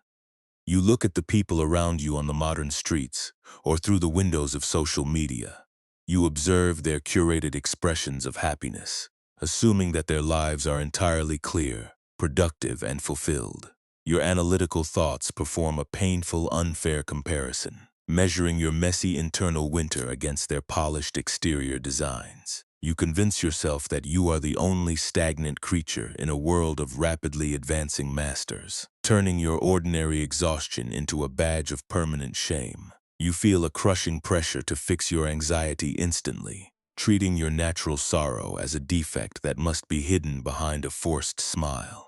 You look at the people around you on the modern streets or through the windows of social media. You observe their curated expressions of happiness, assuming that their lives are entirely clear, productive, and fulfilled. Your analytical thoughts perform a painful, unfair comparison, measuring your messy internal winter against their polished exterior designs. You convince yourself that you are the only stagnant creature in a world of rapidly advancing masters, turning your ordinary exhaustion into a badge of permanent shame. You feel a crushing pressure to fix your anxiety instantly, treating your natural sorrow as a defect that must be hidden behind a forced smile.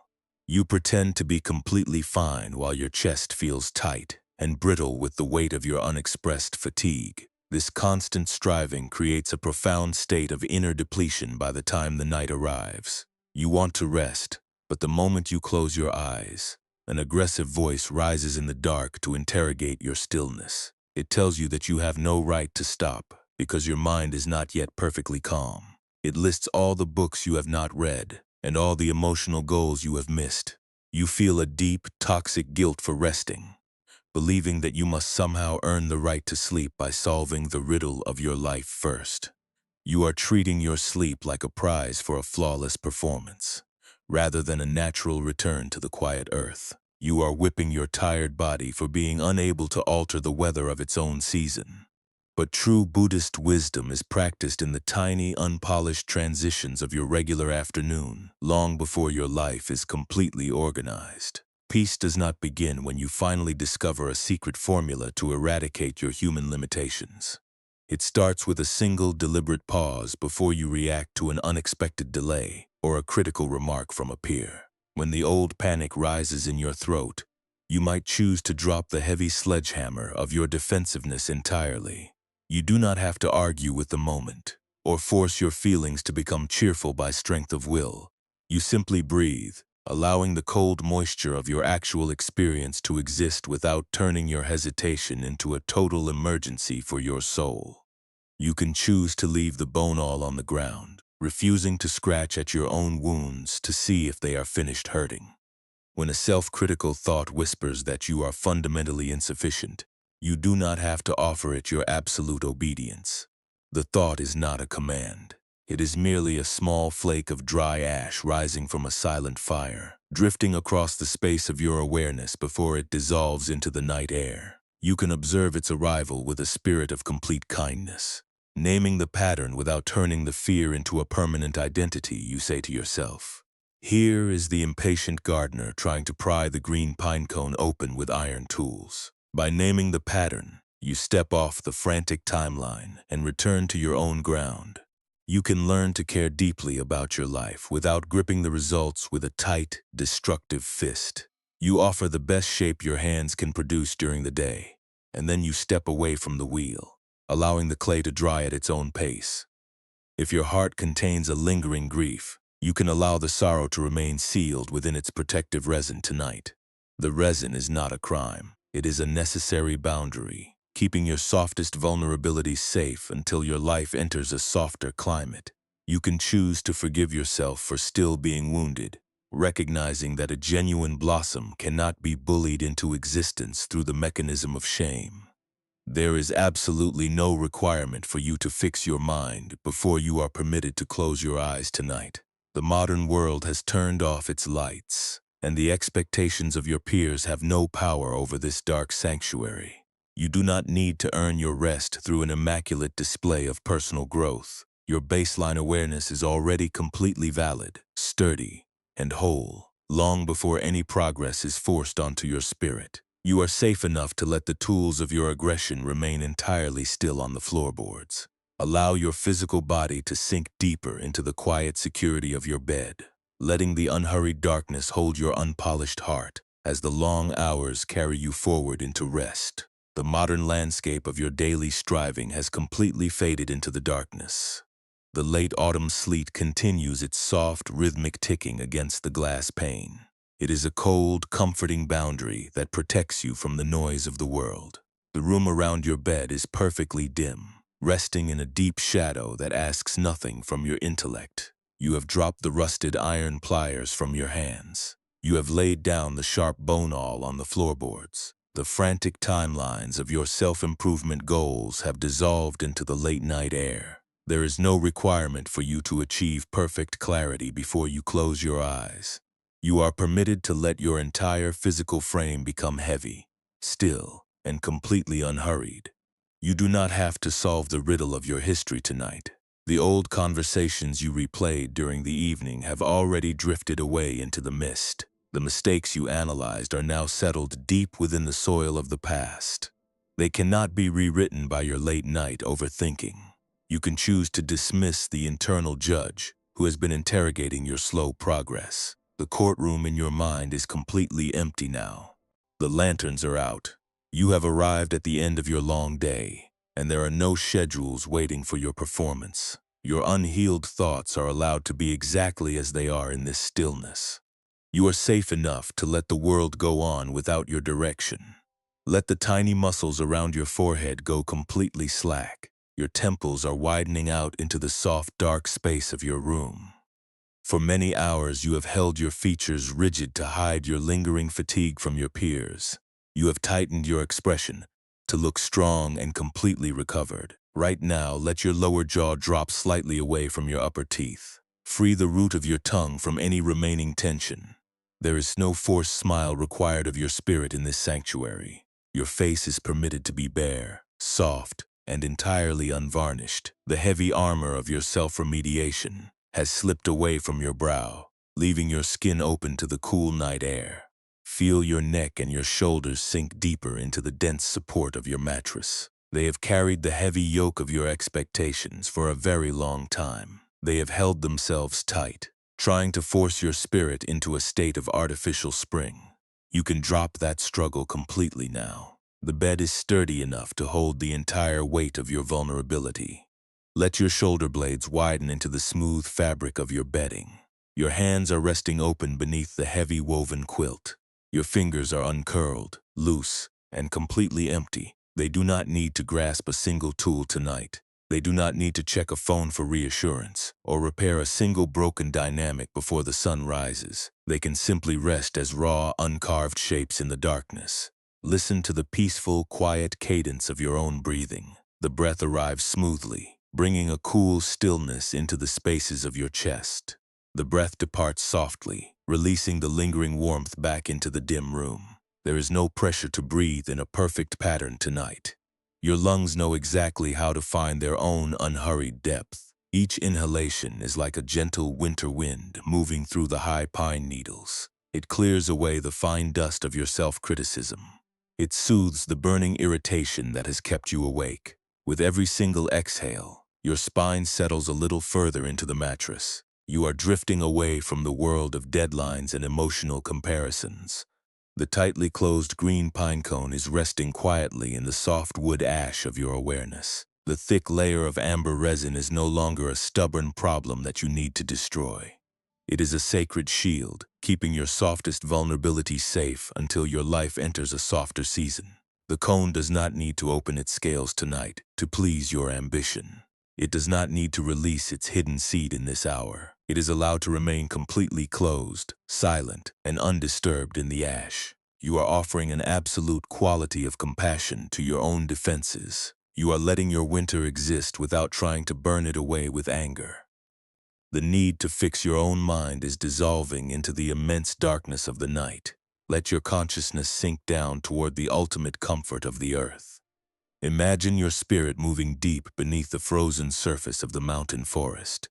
You pretend to be completely fine while your chest feels tight and brittle with the weight of your unexpressed fatigue. This constant striving creates a profound state of inner depletion by the time the night arrives. You want to rest, but the moment you close your eyes, an aggressive voice rises in the dark to interrogate your stillness. It tells you that you have no right to stop because your mind is not yet perfectly calm. It lists all the books you have not read and all the emotional goals you have missed. You feel a deep, toxic guilt for resting, believing that you must somehow earn the right to sleep by solving the riddle of your life first. You are treating your sleep like a prize for a flawless performance, rather than a natural return to the quiet earth. You are whipping your tired body for being unable to alter the weather of its own season. But true Buddhist wisdom is practiced in the tiny, unpolished transitions of your regular afternoon, long before your life is completely organized. Peace does not begin when you finally discover a secret formula to eradicate your human limitations. It starts with a single deliberate pause before you react to an unexpected delay or a critical remark from a peer. When the old panic rises in your throat, you might choose to drop the heavy sledgehammer of your defensiveness entirely. You do not have to argue with the moment or force your feelings to become cheerful by strength of will. You simply breathe, allowing the cold moisture of your actual experience to exist without turning your hesitation into a total emergency for your soul. You can choose to leave the bone all on the ground, refusing to scratch at your own wounds to see if they are finished hurting. When a self-critical thought whispers that you are fundamentally insufficient, you do not have to offer it your absolute obedience. The thought is not a command. It is merely a small flake of dry ash rising from a silent fire, drifting across the space of your awareness before it dissolves into the night air. You can observe its arrival with a spirit of complete kindness. Naming the pattern without turning the fear into a permanent identity, you say to yourself, "Here is the impatient gardener trying to pry the green pine cone open with iron tools." By naming the pattern, you step off the frantic timeline and return to your own ground. You can learn to care deeply about your life without gripping the results with a tight, destructive fist. You offer the best shape your hands can produce during the day, and then you step away from the wheel, allowing the clay to dry at its own pace. If your heart contains a lingering grief, you can allow the sorrow to remain sealed within its protective resin tonight. The resin is not a crime. It is a necessary boundary, keeping your softest vulnerabilities safe until your life enters a softer climate. You can choose to forgive yourself for still being wounded, recognizing that a genuine blossom cannot be bullied into existence through the mechanism of shame. There is absolutely no requirement for you to fix your mind before you are permitted to close your eyes tonight. The modern world has turned off its lights, and the expectations of your peers have no power over this dark sanctuary. You do not need to earn your rest through an immaculate display of personal growth. Your baseline awareness is already completely valid, sturdy, and whole. long before any progress is forced onto your spirit. You are safe enough to let the tools of your aggression remain entirely still on the floorboards. Allow your physical body to sink deeper into the quiet security of your bed, letting the unhurried darkness hold your unpolished heart as the long hours carry you forward into rest. The modern landscape of your daily striving has completely faded into the darkness. The late autumn sleet continues its soft, rhythmic ticking against the glass pane. It is a cold, comforting boundary that protects you from the noise of the world. The room around your bed is perfectly dim, resting in a deep shadow that asks nothing from your intellect. You have dropped the rusted iron pliers from your hands. You have laid down the sharp bone awl on the floorboards. The frantic timelines of your self-improvement goals have dissolved into the late-night air. There is no requirement for you to achieve perfect clarity before you close your eyes. You are permitted to let your entire physical frame become heavy, still, and completely unhurried. You do not have to solve the riddle of your history tonight. The old conversations you replayed during the evening have already drifted away into the mist. The mistakes you analyzed are now settled deep within the soil of the past. They cannot be rewritten by your late-night overthinking. You can choose to dismiss the internal judge who has been interrogating your slow progress. The courtroom in your mind is completely empty now. The lanterns are out. You have arrived at the end of your long day, and there are no schedules waiting for your performance. Your unhealed thoughts are allowed to be exactly as they are in this stillness. You are safe enough to let the world go on without your direction. Let the tiny muscles around your forehead go completely slack. Your temples are widening out into the soft, dark space of your room. For many hours you have held your features rigid to hide your lingering fatigue from your peers. You have tightened your expression to look strong and completely recovered. Right now, let your lower jaw drop slightly away from your upper teeth. Free the root of your tongue from any remaining tension. There is no forced smile required of your spirit in this sanctuary. Your face is permitted to be bare, soft, and entirely unvarnished. The heavy armor of your self-remediation has slipped away from your brow, leaving your skin open to the cool night air. Feel your neck and your shoulders sink deeper into the dense support of your mattress. They have carried the heavy yoke of your expectations for a very long time. They have held themselves tight, trying to force your spirit into a state of artificial spring. You can drop that struggle completely now. The bed is sturdy enough to hold the entire weight of your vulnerability. Let your shoulder blades widen into the smooth fabric of your bedding. Your hands are resting open beneath the heavy woven quilt. Your fingers are uncurled, loose, and completely empty. They do not need to grasp a single tool tonight. They do not need to check a phone for reassurance or repair a single broken dynamic before the sun rises. They can simply rest as raw, uncarved shapes in the darkness. Listen to the peaceful, quiet cadence of your own breathing. The breath arrives smoothly, bringing a cool stillness into the spaces of your chest. The breath departs softly, releasing the lingering warmth back into the dim room. There is no pressure to breathe in a perfect pattern tonight. Your lungs know exactly how to find their own unhurried depth. Each inhalation is like a gentle winter wind moving through the high pine needles. It clears away the fine dust of your self-criticism. It soothes the burning irritation that has kept you awake. With every single exhale, your spine settles a little further into the mattress. You are drifting away from the world of deadlines and emotional comparisons. The tightly closed green pine cone is resting quietly in the soft wood ash of your awareness. The thick layer of amber resin is no longer a stubborn problem that you need to destroy. It is a sacred shield, keeping your softest vulnerability safe until your life enters a softer season. The cone does not need to open its scales tonight to please your ambition. It does not need to release its hidden seed in this hour. It is allowed to remain completely closed, silent, and undisturbed in the ash. You are offering an absolute quality of compassion to your own defenses. You are letting your winter exist without trying to burn it away with anger. The need to fix your own mind is dissolving into the immense darkness of the night. Let your consciousness sink down toward the ultimate comfort of the earth. Imagine your spirit moving deep beneath the frozen surface of the mountain forest.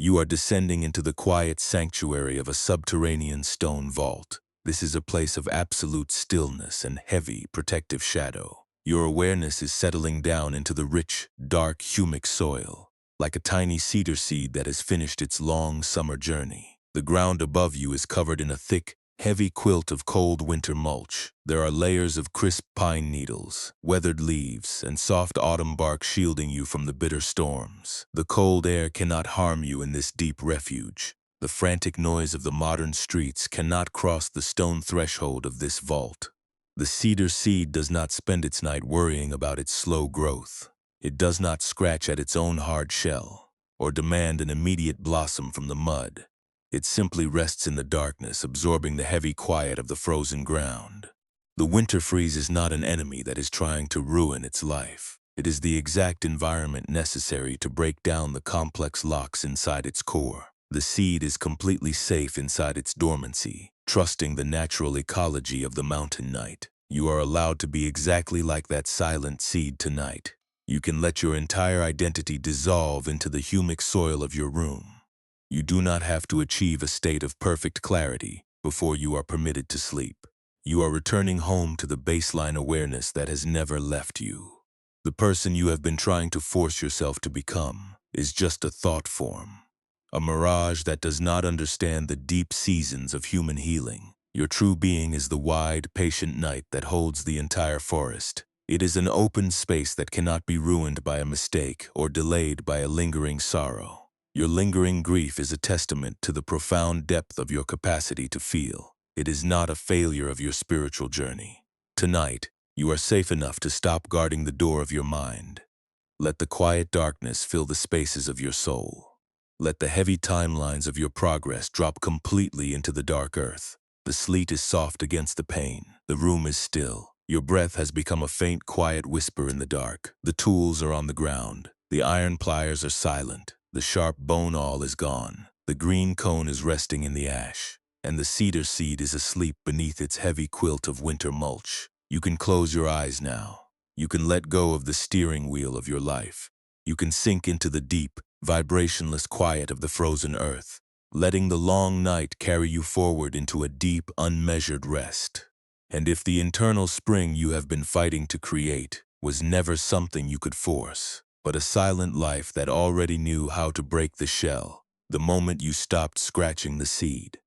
You are descending into the quiet sanctuary of a subterranean stone vault. This is a place of absolute stillness and heavy, protective shadow. Your awareness is settling down into the rich, dark, humic soil, like a tiny cedar seed that has finished its long summer journey. The ground above you is covered in a thick, heavy quilt of cold winter mulch. There are layers of crisp pine needles, weathered leaves, and soft autumn bark shielding you from the bitter storms. The cold air cannot harm you in this deep refuge. The frantic noise of the modern streets cannot cross the stone threshold of this vault. The cedar seed does not spend its night worrying about its slow growth. It does not scratch at its own hard shell, or demand an immediate blossom from the mud. It simply rests in the darkness, absorbing the heavy quiet of the frozen ground. The winter freeze is not an enemy that is trying to ruin its life. It is the exact environment necessary to break down the complex locks inside its core. The seed is completely safe inside its dormancy, trusting the natural ecology of the mountain night. You are allowed to be exactly like that silent seed tonight. You can let your entire identity dissolve into the humic soil of your room. You do not have to achieve a state of perfect clarity before you are permitted to sleep. You are returning home to the baseline awareness that has never left you. The person you have been trying to force yourself to become is just a thought form, a mirage that does not understand the deep seasons of human healing. Your true being is the wide, patient night that holds the entire forest. It is an open space that cannot be ruined by a mistake or delayed by a lingering sorrow. Your lingering grief is a testament to the profound depth of your capacity to feel. It is not a failure of your spiritual journey. Tonight, you are safe enough to stop guarding the door of your mind. Let the quiet darkness fill the spaces of your soul. Let the heavy timelines of your progress drop completely into the dark earth. The sleet is soft against the pane. The room is still. Your breath has become a faint, quiet whisper in the dark. The tools are on the ground. The iron pliers are silent. The sharp bone awl is gone. The green cone is resting in the ash. And the cedar seed is asleep beneath its heavy quilt of winter mulch. You can close your eyes now. You can let go of the steering wheel of your life. You can sink into the deep, vibrationless quiet of the frozen earth, letting the long night carry you forward into a deep, unmeasured rest. And if the internal spring you have been fighting to create was never something you could force, but a silent life that already knew how to break the shell, the moment you stopped scratching the seed,